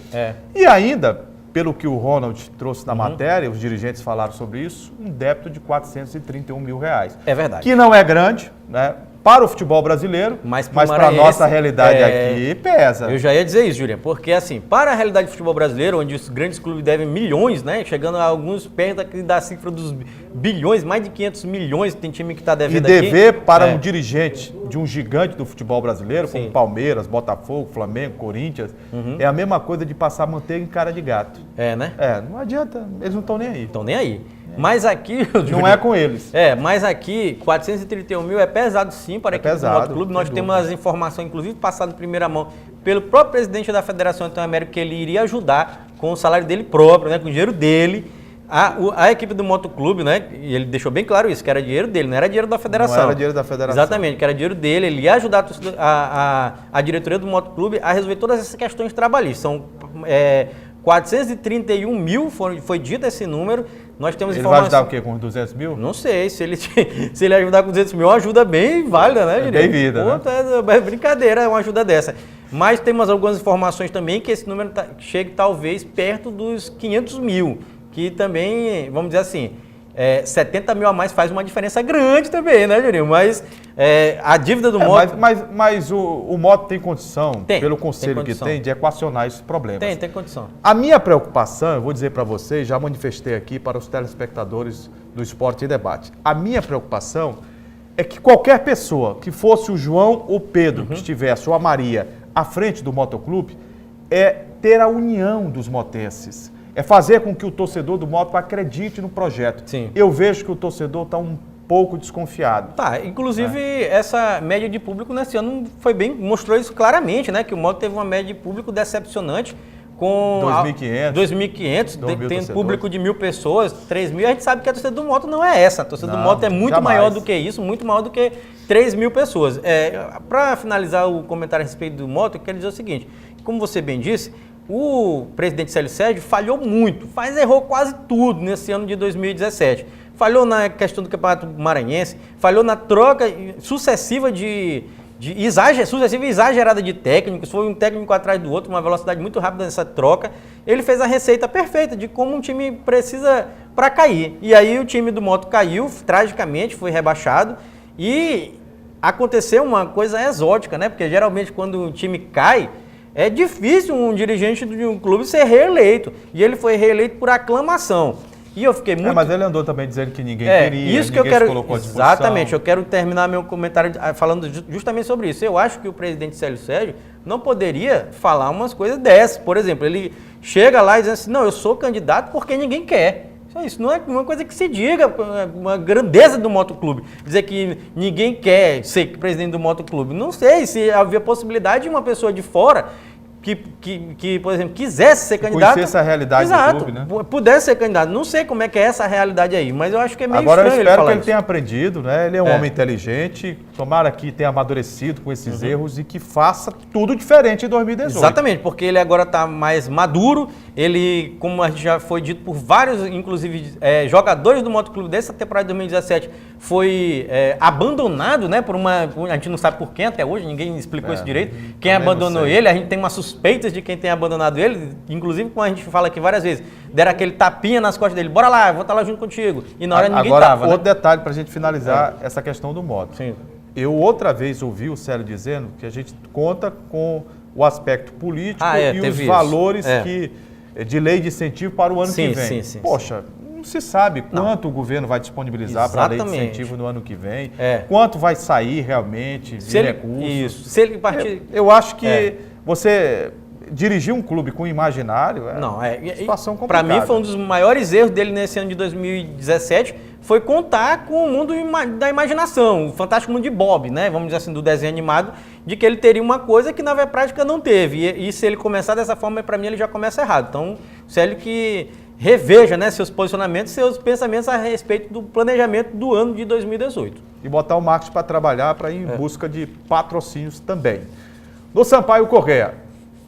E ainda, pelo que o Ronald trouxe na matéria, os dirigentes falaram sobre isso, um débito de R$431 mil. É verdade. Que não é grande, né? Para o futebol brasileiro, mas para a nossa realidade aqui pesa. Eu já ia dizer isso, Júlia, porque assim, para a realidade do futebol brasileiro, onde os grandes clubes devem milhões, né, chegando a alguns perto da cifra dos bilhões, mais de 500 milhões, tem time que está devendo aqui. E dever para um dirigente de um gigante do futebol brasileiro, como Palmeiras, Botafogo, Flamengo, Corinthians, é a mesma coisa de passar manteiga em cara de gato. Né? Não adianta, eles não estão nem aí. Estão nem aí. Mas aqui... Não é com eles. Mas aqui, 431 mil é pesado sim para a equipe do Moto Clube. Nós temos as informações, inclusive, passadas em primeira mão pelo próprio presidente da Federação Antônio Américo, que ele iria ajudar com o salário dele próprio, né, com o dinheiro dele, a equipe do Moto Clube, né, e ele deixou bem claro isso, que era dinheiro dele, não era dinheiro da Federação. Não era dinheiro da Federação. Exatamente, que era dinheiro dele, ele ia ajudar a diretoria do Moto Clube a resolver todas essas questões trabalhistas. São 431 mil, foi dito esse número. Nós temos ele vai ajudar o quê? Com 200 mil? Não sei. Se ele ajudar com 200 mil, é uma ajuda bem válida, né, Jurinho? Bem-vinda, né? É brincadeira, é uma ajuda dessa. Mas temos algumas informações também que esse número chegue talvez perto dos 500 mil, que também, vamos dizer assim, 70 mil a mais faz uma diferença grande também, né, Jurinho? Mas a dívida do Moto... Mas o Moto tem condição, pelo conselho que tem, de equacionar esses problemas. Tem condição. A minha preocupação, eu vou dizer para vocês, já manifestei aqui para os telespectadores do Esporte em Debate. A minha preocupação é que qualquer pessoa, que fosse o João ou Pedro, que estivesse, ou a Maria, à frente do motoclube, é ter a união dos motenses. É fazer com que o torcedor do Moto acredite no projeto. Sim. Eu vejo que o torcedor está um pouco desconfiado. Inclusive essa média de público nesse ano mostrou isso claramente, né? Que o Moto teve uma média de público decepcionante com 2.500, tem público de 1.000 pessoas, 3.000, a gente sabe que a torcida do Moto não é essa. A torcida do Moto é muito maior do que isso, muito maior do que 3.000 pessoas. Para finalizar o comentário a respeito do Moto, eu quero dizer o seguinte, como você bem disse, o presidente Célio Sérgio falhou muito, errou quase tudo nesse ano de 2017. Falhou na questão do Campeonato Maranhense, falhou na troca sucessiva sucessiva e exagerada de técnicos, foi um técnico atrás do outro, uma velocidade muito rápida nessa troca. Ele fez a receita perfeita de como um time precisa para cair. E aí o time do Moto caiu, tragicamente, foi rebaixado e aconteceu uma coisa exótica, né? Porque geralmente quando um time cai, é difícil um dirigente de um clube ser reeleito. E ele foi reeleito por aclamação. E eu fiquei muito... mas ele andou também dizendo que ninguém queria, isso que eu quero... Exatamente, eu quero terminar meu comentário falando justamente sobre isso. Eu acho que o presidente Célio Sérgio não poderia falar umas coisas dessas. Por exemplo, ele chega lá e diz assim, não, eu sou candidato porque ninguém quer. Isso não é uma coisa que se diga, uma grandeza do motoclube. Dizer que ninguém quer ser presidente do motoclube. Não sei se havia possibilidade de uma pessoa de fora que, por exemplo, quisesse ser candidato... Conhecesse a realidade do clube, né? Pudesse ser candidato. Não sei como é que é essa realidade aí, mas eu acho que é meio estranho. Agora eu espero que ele tenha aprendido, né? Ele é um homem inteligente, tomara que tenha amadurecido com esses erros e que faça tudo diferente em 2018. Exatamente, porque ele agora está mais maduro, ele, como a gente já foi dito por vários, inclusive, jogadores do motoclube dessa temporada de 2017, foi abandonado, né? A gente não sabe por quem até hoje, ninguém explicou isso direito. Quem abandonou ele, a gente tem uma suspeitas de quem tem abandonado ele, inclusive como a gente fala aqui várias vezes, deram aquele tapinha nas costas dele, bora lá, eu vou estar lá junto contigo, e na hora ninguém estava. Outro detalhe para a gente finalizar essa questão do Moto. Sim. Eu outra vez ouvi o Célio dizendo que a gente conta com o aspecto político e os valores de lei de incentivo para o ano que vem. Sim. Poxa, não se sabe quanto o governo vai disponibilizar para a lei de incentivo no ano que vem, quanto vai sair realmente de recursos. Isso. Se ele partir... Eu acho que você dirigir um clube com imaginário situação complicada. Para mim foi um dos maiores erros dele nesse ano de 2017, foi contar com o mundo da imaginação, o fantástico mundo de Bob, né? Vamos dizer assim, do desenho animado, de que ele teria uma coisa que na prática não teve. E se ele começar dessa forma, para mim ele já começa errado. Então, o Célio que reveja, né, seus posicionamentos, seus pensamentos a respeito do planejamento do ano de 2018. E botar o marketing para trabalhar, para ir em busca de patrocínios também. No Sampaio Corrêa,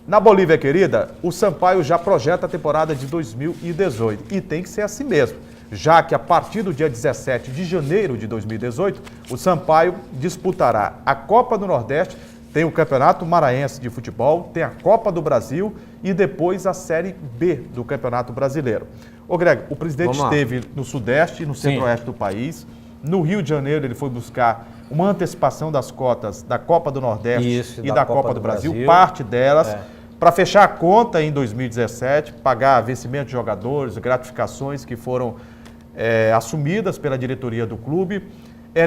na Bolívia querida, o Sampaio já projeta a temporada de 2018. E tem que ser assim mesmo, já que a partir do dia 17 de janeiro de 2018, o Sampaio disputará a Copa do Nordeste, tem o Campeonato Maranhense de Futebol, tem a Copa do Brasil e depois a Série B do Campeonato Brasileiro. Ô Greg, o presidente esteve no Sudeste e no Centro-Oeste do país. No Rio de Janeiro ele foi buscar uma antecipação das cotas da Copa do Nordeste e da Copa do Brasil, parte delas, para fechar a conta em 2017, pagar vencimento de jogadores, gratificações que foram assumidas pela diretoria do clube.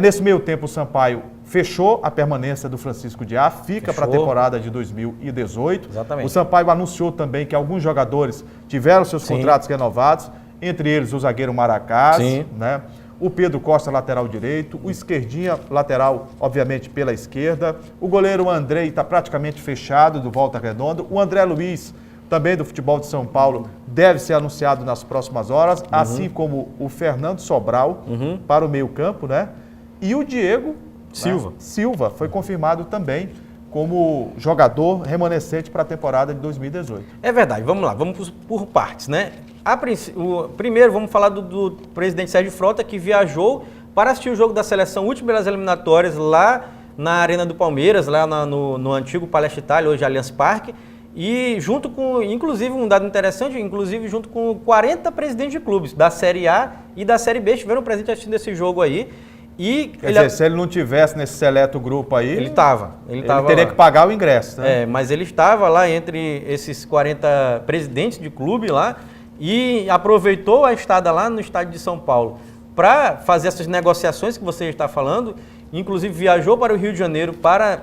Nesse meio tempo, o Sampaio fechou a permanência do Francisco Diá, fica para a temporada de 2018. Exatamente. O Sampaio anunciou também que alguns jogadores tiveram seus contratos renovados, entre eles o zagueiro Maracás, né? O Pedro Costa, lateral direito, o Esquerdinha, lateral, obviamente, pela esquerda. O goleiro Andrei está praticamente fechado, do Volta Redonda. O André Luiz, também do futebol de São Paulo, deve ser anunciado nas próximas horas, assim como o Fernando Sobral para o meio-campo, né? E o Diego Silva foi confirmado também como jogador remanescente para a temporada de 2018. É verdade, vamos lá, vamos por partes, né? Primeiro, vamos falar do presidente Sérgio Frota, que viajou para assistir o jogo da seleção última das eliminatórias lá na Arena do Palmeiras, lá no antigo Palestra Itália, hoje Allianz Parque, e junto com, inclusive, um dado interessante, junto com 40 presidentes de clubes da Série A e da Série B, estiveram presentes assistindo esse jogo aí. Quer dizer, se ele não tivesse nesse seleto grupo aí, ele teria que pagar o ingresso, né? Mas ele estava lá entre esses 40 presidentes de clube lá e aproveitou a estada lá no estádio de São Paulo para fazer essas negociações que você está falando, inclusive viajou para o Rio de Janeiro para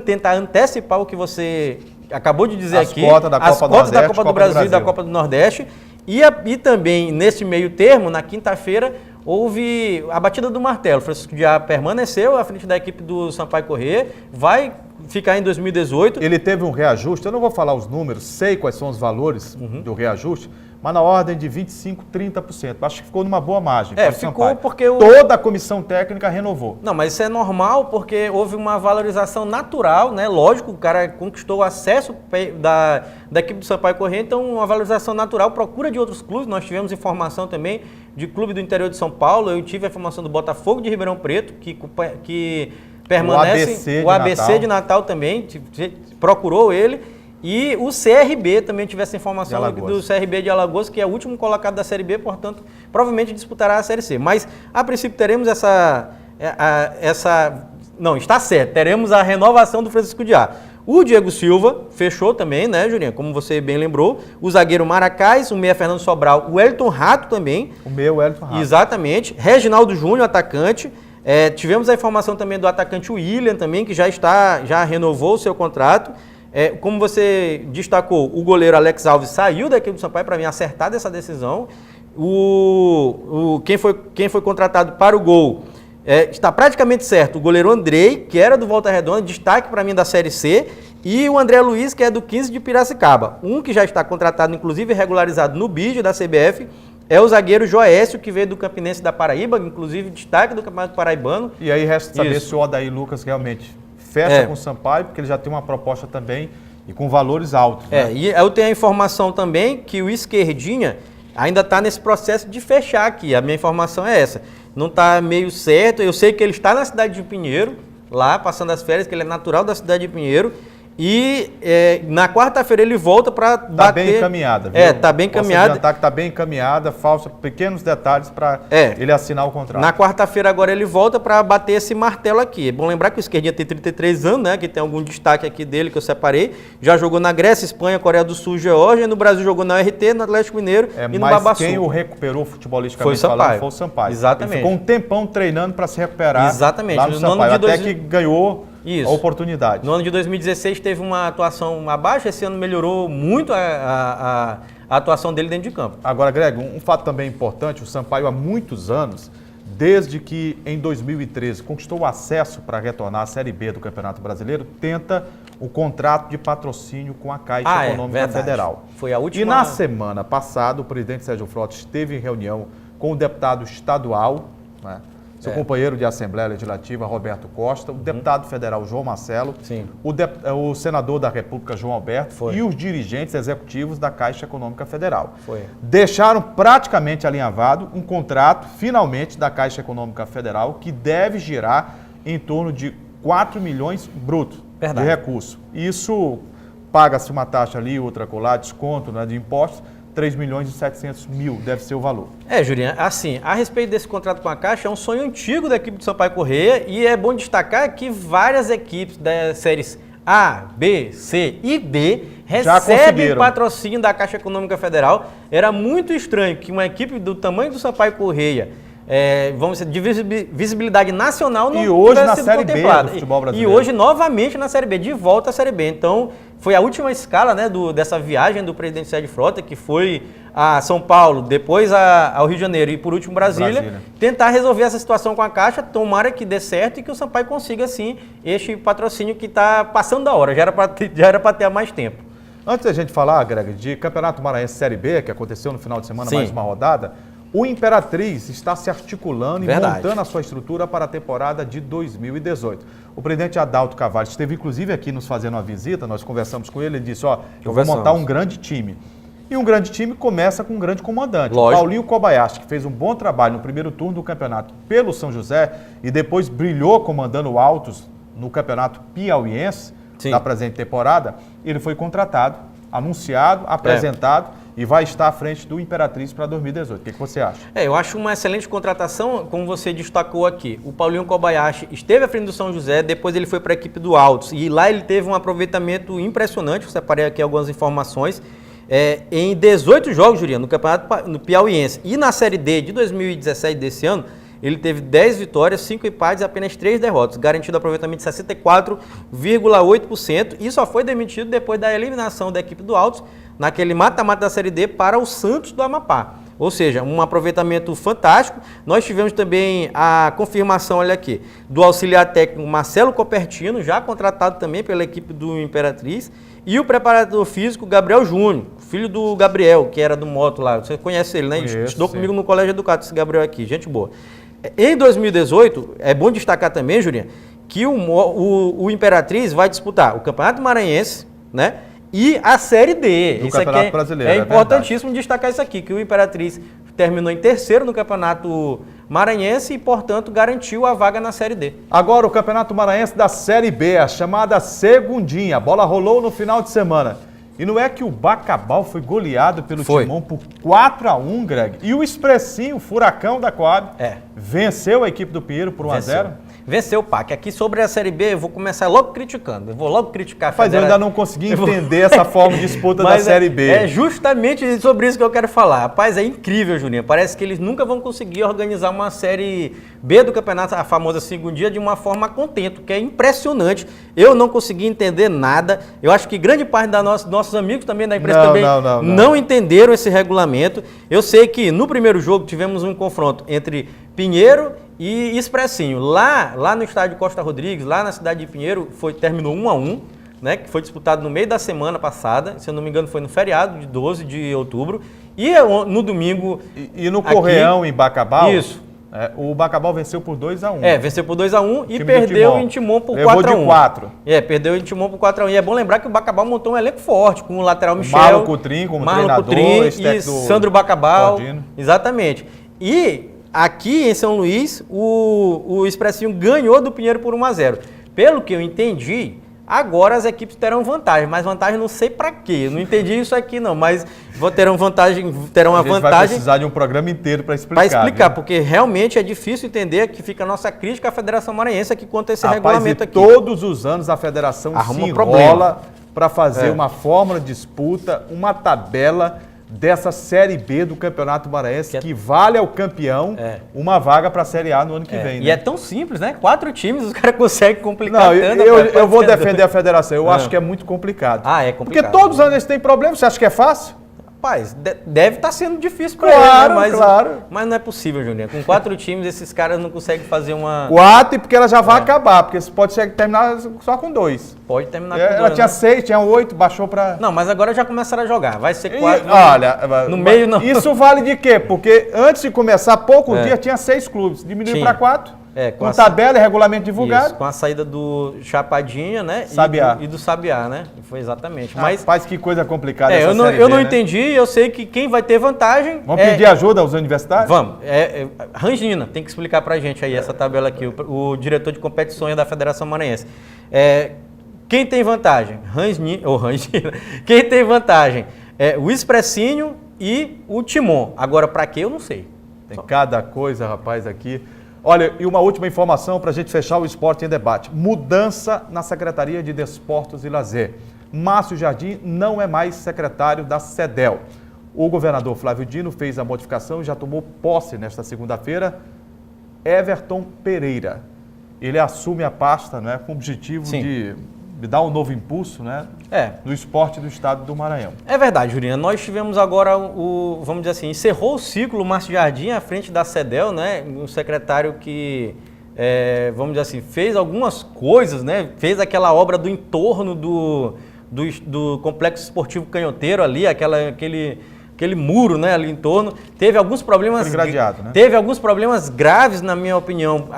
tentar antecipar o que você acabou de dizer aqui, as cotas da Copa do Brasil e da Copa do Nordeste, e também nesse meio termo, na quinta-feira, houve a batida do martelo. O Francisco Diá permaneceu à frente da equipe do Sampaio Corrêa, vai ficar em 2018. Ele teve um reajuste, eu não vou falar os números, sei quais são os valores do reajuste, mas na ordem de 25%, 30%. Acho que ficou numa boa margem. Ficou porque toda a comissão técnica renovou. Não, mas isso é normal porque houve uma valorização natural, né? Lógico, o cara conquistou o acesso da equipe do Sampaio Corrêa, então uma valorização natural, procura de outros clubes. Nós tivemos informação também de clube do interior de São Paulo, eu tive a informação do Botafogo de Ribeirão Preto, que permanece, o ABC de Natal também, procurou ele. E o CRB também tive essa informação do CRB de Alagoas, que é o último colocado da Série B, portanto, provavelmente disputará a Série C. Mas, a princípio, teremos não, está certo, teremos a renovação do Francisco Diá. O Diego Silva fechou também, né, Jurinha? Como você bem lembrou. O zagueiro Maracás, o meia Fernando Sobral, o Wellington Rato também. O meu Wellington Rato. Exatamente. Reginaldo Júnior, atacante. Tivemos a informação também do atacante William também, que já renovou o seu contrato. Como você destacou, o goleiro Alex Alves saiu da equipe do Sampaio para mim acertar dessa decisão. Quem foi contratado para o gol está praticamente certo. O goleiro Andrei, que era do Volta Redonda, destaque para mim da Série C. E o André Luiz, que é do 15 de Piracicaba. Um que já está contratado, inclusive regularizado no BID da CBF, é o zagueiro Joécio, que veio do Campinense da Paraíba, inclusive destaque do Campeonato Paraibano. E aí resta saber se o Odair Lucas realmente fecha com o Sampaio, porque ele já tem uma proposta também e com valores altos. Né? E eu tenho a informação também que o Esquerdinha ainda está nesse processo de fechar aqui. A minha informação é essa. Não está meio certo. Eu sei que ele está na cidade de Pinheiro, lá passando as férias, que ele é natural da cidade de Pinheiro. E na quarta-feira ele volta para bater... Tá bem encaminhada, viu? Tá bem encaminhada. Posso adiantar que tá bem encaminhada, falta pequenos detalhes para ele assinar o contrato. Na quarta-feira agora ele volta para bater esse martelo aqui. É bom lembrar que o esquerdinha tem 33 anos, né? Que tem algum destaque aqui dele que eu separei. Já jogou na Grécia, Espanha, Coreia do Sul, Geórgia. No Brasil jogou na RT, no Atlético Mineiro e no Babaçu. Mas quem o recuperou futebolisticamente falando foi o Sampaio. Exatamente. Ele ficou um tempão treinando para se recuperar. Exatamente. Lá no Sampaio, até que ganhou a oportunidade. No ano de 2016 teve uma atuação abaixo, esse ano melhorou muito a atuação dele dentro de campo. Agora, Greg, um fato também importante, o Sampaio há muitos anos, desde que em 2013 conquistou o acesso para retornar à Série B do Campeonato Brasileiro, tenta o contrato de patrocínio com a Caixa Econômica Federal. Foi a última... E na semana passada, o presidente Sérgio Frota esteve em reunião com o deputado estadual, né, seu companheiro de Assembleia Legislativa, Roberto Costa, o deputado federal João Marcelo, o senador da República, João Alberto, e os dirigentes executivos da Caixa Econômica Federal. Deixaram praticamente alinhavado um contrato, finalmente, da Caixa Econômica Federal, que deve girar em torno de 4 milhões brutos de recurso. Isso paga-se uma taxa ali, outra colar, desconto, né, de impostos, 3 milhões e 700 mil deve ser o valor. Jurinha, assim, a respeito desse contrato com a Caixa, é um sonho antigo da equipe do Sampaio Corrêa e é bom destacar que várias equipes das séries A, B, C e D recebem patrocínio da Caixa Econômica Federal. Era muito estranho que uma equipe do tamanho do Sampaio Corrêa, vamos dizer, de visibilidade nacional, não tivesse sido contemplada. Do futebol brasileiro. E hoje, novamente, na Série B, de volta à Série B. Então, foi a última escala, né, dessa viagem do presidente Sérgio Frota, que foi a São Paulo, depois ao Rio de Janeiro e, por último, Brasília, tentar resolver essa situação com a Caixa. Tomara que dê certo e que o Sampaio consiga, sim, este patrocínio que está passando da hora. Já era para ter há mais tempo. Antes da gente falar, Greg, de Campeonato Maranhense Série B, que aconteceu no final de semana, mais uma rodada, o Imperatriz está se articulando e montando a sua estrutura para a temporada de 2018. O presidente Adalto Carvalho esteve, inclusive, aqui nos fazendo uma visita, nós conversamos com ele, ele disse, eu vou montar um grande time. E um grande time começa com um grande comandante. Paulinho Kobayashi, que fez um bom trabalho no primeiro turno do campeonato pelo São José e depois brilhou comandando o Altos no campeonato piauiense da presente temporada, ele foi contratado, anunciado, apresentado e vai estar à frente do Imperatriz para 2018. O que você acha? Eu acho uma excelente contratação, como você destacou aqui. O Paulinho Kobayashi esteve à frente do São José, depois ele foi para a equipe do Altos e lá ele teve um aproveitamento impressionante. Eu separei aqui algumas informações. Em 18 jogos, Juliano, no campeonato no piauiense e na Série D de 2017 desse ano, ele teve 10 vitórias, 5 empates e apenas 3 derrotas, garantido aproveitamento de 64,8% e só foi demitido depois da eliminação da equipe do Altos naquele mata-mata da Série D para o Santos do Amapá. Ou seja, um aproveitamento fantástico. Nós tivemos também a confirmação, olha aqui, do auxiliar técnico Marcelo Copertino, já contratado também pela equipe do Imperatriz, e o preparador físico Gabriel Júnior, filho do Gabriel, que era do Moto lá. Você conhece ele, né? Estudou comigo no Colégio Educado, esse Gabriel aqui, gente boa. Em 2018, é bom destacar também, Julinha, que o Imperatriz vai disputar o Campeonato Maranhense, né? E a Série D. Do Campeonato Brasileiro. É importantíssimo destacar isso aqui, que o Imperatriz terminou em terceiro no Campeonato Maranhense e, portanto, garantiu a vaga na Série D. Agora o Campeonato Maranhense da Série B, a chamada Segundinha. A bola rolou no final de semana. E não é que o Bacabal foi goleado pelo Timão por 4-1, Greg? E o Expressinho, o Furacão da Coab, venceu a equipe do Pinheiro por 1-0? Venceu o PAC. Aqui sobre a Série B, eu vou começar logo criticando. Eu vou logo criticar a Mas eu ainda não consegui entender essa forma de disputa da Série B. É justamente sobre isso que eu quero falar. Rapaz, é incrível, Juninho. Parece que eles nunca vão conseguir organizar uma Série B do campeonato, a famosa segundinha, de uma forma contento, que é impressionante. Eu não consegui entender nada. Eu acho que grande parte dos nossos amigos também da imprensa não entenderam esse regulamento. Eu sei que no primeiro jogo tivemos um confronto entre Pinheiro e Expressinho. Lá no estádio Costa Rodrigues, lá na cidade de Pinheiro, terminou 1-1, né, que foi disputado no meio da semana passada, se eu não me engano foi no feriado de 12 de outubro, e no domingo... E no Correão, em Bacabal? Isso. O Bacabal venceu por 2-1. Venceu por 2-1 e perdeu em Timon por 4-1. Levou de 4. Perdeu em Timon por 4-1. E é bom lembrar que o Bacabal montou um elenco forte, com o lateral Michel, Marlon Coutrin como treinador, e Sandro Bacabal. Exatamente. E aqui em São Luís, o Expressinho ganhou do Pinheiro por 1-0. Pelo que eu entendi, Agora as equipes terão vantagem, mas vantagem não sei para quê. Não entendi isso aqui não, mas terão vantagem, terão a vantagem. Vai precisar de um programa inteiro para explicar. Para explicar, viu? Porque realmente é difícil entender, que fica a nossa crítica à Federação Maranhense aqui quanto a esse regulamento aqui. Todos os anos a Federação arruma se enrola para fazer uma fórmula de disputa, uma tabela dessa Série B do Campeonato Maranhense, que vale ao campeão uma vaga para a Série A no ano que vem. E né? é tão simples, né? 4 times, os caras conseguem complicar Não, tanto. eu vou defender a federação, eu acho que é muito complicado. É complicado. Porque todos os anos eles têm problema, você acha que é fácil? Rapaz, deve estar sendo difícil para eles, né? Mas não é possível, Juninho. Com 4 times, esses caras não conseguem fazer uma... 4 e porque ela já vai acabar, porque você pode terminar só com 2. Pode terminar com 2. Ela tinha 6, tinha 8, baixou para... Não, mas agora já começaram a jogar. Vai ser 4. Olha, no meio não. Isso vale de quê? Porque antes de começar, poucos dias tinha 6 clubes. Diminuiu para 4. Com tabela e regulamento divulgado. Isso, com a saída do Chapadinha, né? Sabiá. E do Sabiá, né? Foi exatamente. Mas que coisa complicada essa eu não, Série B, eu não né? entendi, eu sei que quem vai ter vantagem... Vamos pedir ajuda aos universitários? Vamos. Rangina tem que explicar pra gente aí essa tabela aqui, o diretor de competições da Federação Maranhense. Quem tem vantagem? Rangina. Quem tem vantagem? O Expressinho e o Timon. Agora, pra quê? Eu não sei. Tem cada coisa, rapaz, aqui... Olha, e uma última informação para a gente fechar o Esporte em Debate. Mudança na Secretaria de Desportos e Lazer. Márcio Jardim não é mais secretário da SEDEL. O governador Flávio Dino fez a modificação e já tomou posse nesta segunda-feira. Everton Pereira. Ele assume a pasta, né, com o objetivo de dar um novo impulso, né, no esporte do estado do Maranhão. É verdade, Jurinha. Nós tivemos agora vamos dizer assim, encerrou o ciclo o Márcio Jardim à frente da SEDEL, né, um secretário que, vamos dizer assim, fez algumas coisas, né, fez aquela obra do entorno do Complexo Esportivo Canhoteiro ali, aquele muro, né, ali em torno. Teve alguns problemas... Gradeado, né? Teve alguns problemas graves, na minha opinião,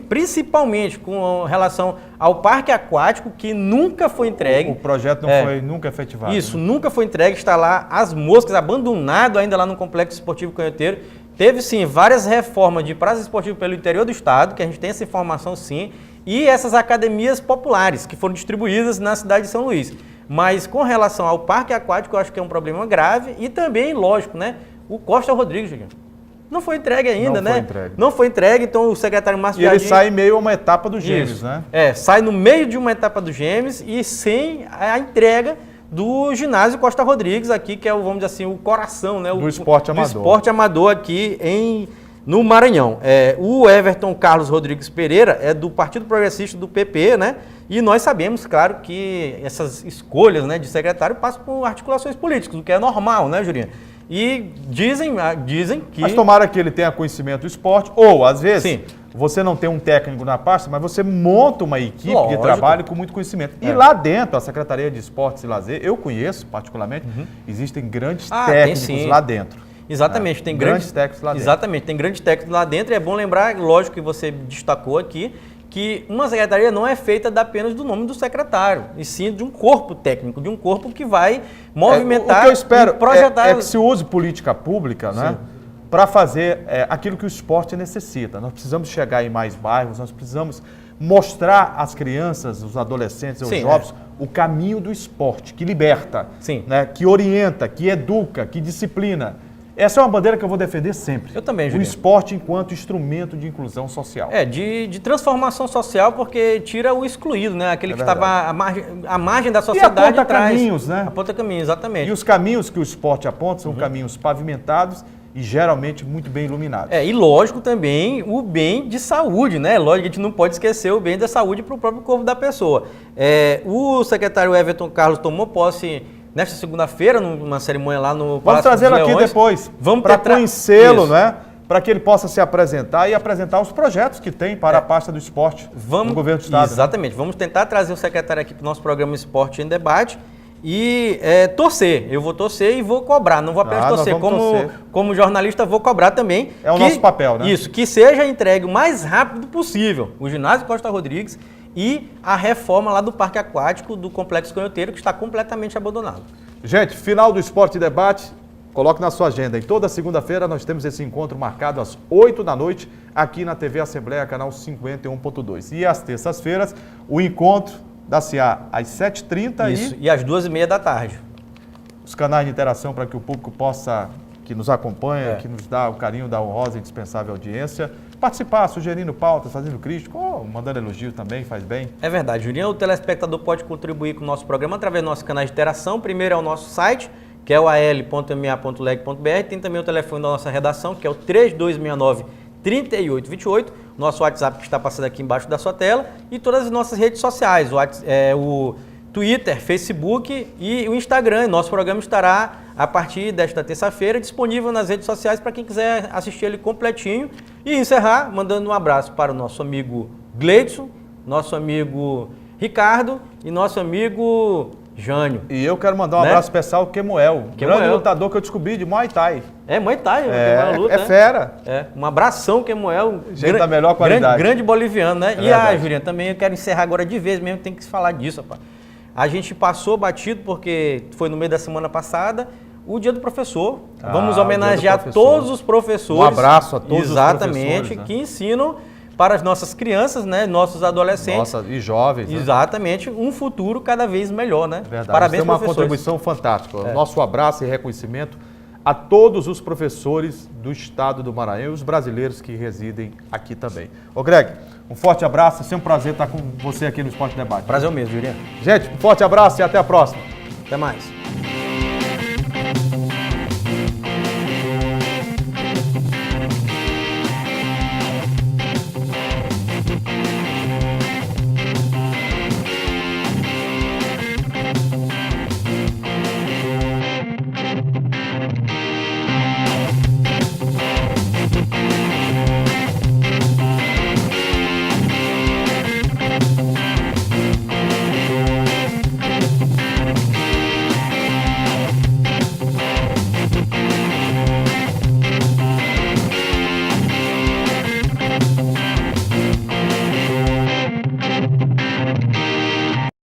principalmente com relação ao parque aquático, que nunca foi entregue. O projeto não foi nunca efetivado. Isso, né? nunca foi entregue, está lá as moscas, abandonado ainda lá no Complexo Esportivo Canhoteiro. Teve sim várias reformas de praça esportiva pelo interior do estado, que a gente tem essa informação sim, e essas academias populares que foram distribuídas na cidade de São Luís. Mas com relação ao parque aquático, eu acho que é um problema grave e também, lógico, né, o Costa Rodrigues, gente. Não foi entregue ainda, né? Não foi entregue, então o secretário Márcio Jardim... E ele sai em meio a uma etapa do Gêmeos, né? Sai no meio de uma etapa do Gêmeos e sem a entrega do ginásio Costa Rodrigues aqui, que é, vamos dizer assim, o coração, né? Do esporte amador. Do esporte amador aqui no Maranhão. O Everton Carlos Rodrigues Pereira é do Partido Progressista do PP, né? E nós sabemos, claro, que essas escolhas, né, de secretário passam por articulações políticas, o que é normal, né, Jurinha? E dizem que... Mas tomara que ele tenha conhecimento do esporte, ou às vezes você não tem um técnico na pasta, mas você monta uma equipe de trabalho com muito conhecimento. E lá dentro, a Secretaria de Esportes e Lazer, eu conheço particularmente, existem grandes técnicos lá dentro. Exatamente, tem grandes técnicos lá dentro. Exatamente, tem grandes técnicos lá dentro e é bom lembrar, lógico que você destacou aqui, que uma secretaria não é feita apenas do nome do secretário, e sim de um corpo técnico, de um corpo que vai movimentar o que eu espero e projetar... é que se use política pública, né, para fazer aquilo que o esporte necessita. Nós precisamos chegar em mais bairros, nós precisamos mostrar às crianças, os adolescentes, os jovens, o caminho do esporte, que liberta, né, que orienta, que educa, que disciplina. Essa é uma bandeira que eu vou defender sempre. Eu também, Julinho. O esporte enquanto instrumento de inclusão social. De transformação social, porque tira o excluído, né? Aquele que estava à margem da sociedade. E aponta caminhos, né? Aponta caminhos, exatamente. E os caminhos que o esporte aponta são caminhos pavimentados e geralmente muito bem iluminados. E lógico também o bem de saúde, né? Lógico que a gente não pode esquecer o bem da saúde para o próprio corpo da pessoa. O secretário Everton Carlos tomou posse nesta segunda-feira, numa cerimônia lá no Palácio dos Leões. Vamos trazê-lo aqui depois, para conhecê-lo, né? Para que ele possa se apresentar e apresentar os projetos que tem para a pasta do esporte no governo do estado. Exatamente. Né? Vamos tentar trazer o secretário aqui para o nosso programa Esporte em Debate e torcer. Eu vou torcer e vou cobrar. Não vou apenas torcer. Como jornalista, vou cobrar também. É o nosso papel, né? Isso, que seja entregue o mais rápido possível o ginásio Costa Rodrigues e a reforma lá do Parque Aquático do Complexo Canhoteiro, que está completamente abandonado. Gente, final do Esporte e Debate, coloque na sua agenda. E toda segunda-feira nós temos esse encontro marcado às 8 da noite, aqui na TV Assembleia, canal 51.2. E às terças-feiras, o encontro da CA às 7h30 Isso, e às 2h30 da tarde. Os canais de interação para que o público possa, que nos acompanha, que nos dá o carinho da honrosa e indispensável audiência, participar, sugerindo pautas, fazendo crítica, ou mandando elogio também, faz bem. É verdade, Julião. O telespectador pode contribuir com o nosso programa através dos nossos canais de interação. Primeiro é o nosso site, que é o al.ma.leg.br. Tem também o telefone da nossa redação, que é o 3269-3828. Nosso WhatsApp que está passando aqui embaixo da sua tela. E todas as nossas redes sociais, o Twitter, Facebook e o Instagram. Nosso programa estará, a partir desta terça-feira, disponível nas redes sociais para quem quiser assistir ele completinho. E encerrar mandando um abraço para o nosso amigo Gleidson, nosso amigo Ricardo e nosso amigo Jânio. E eu quero mandar um abraço especial ao Kemuel, grande lutador que eu descobri de Muay Thai. É, Muay Thai, luta, fera. Um abração, Kemuel. Gente da melhor qualidade. Grande boliviano, né? Juliana, também eu quero encerrar agora de vez mesmo, tem que se falar disso, rapaz. A gente passou batido, porque foi no meio da semana passada, o Dia do Professor. Vamos homenagear todos os professores. Um abraço a todos os professores. Exatamente, que ensinam para as nossas crianças, né, nossos adolescentes. E jovens. Né? Exatamente, um futuro cada vez melhor, né? Verdade. Parabéns, professores. Tem uma professores. contribuição fantástica. Nosso abraço e reconhecimento a todos os professores do estado do Maranhão e os brasileiros que residem aqui também. Ô Greg, um forte abraço, é sempre um prazer estar com você aqui no Esporte Debate. Prazer mesmo, Juliano. Gente, um forte abraço e até a próxima. Até mais.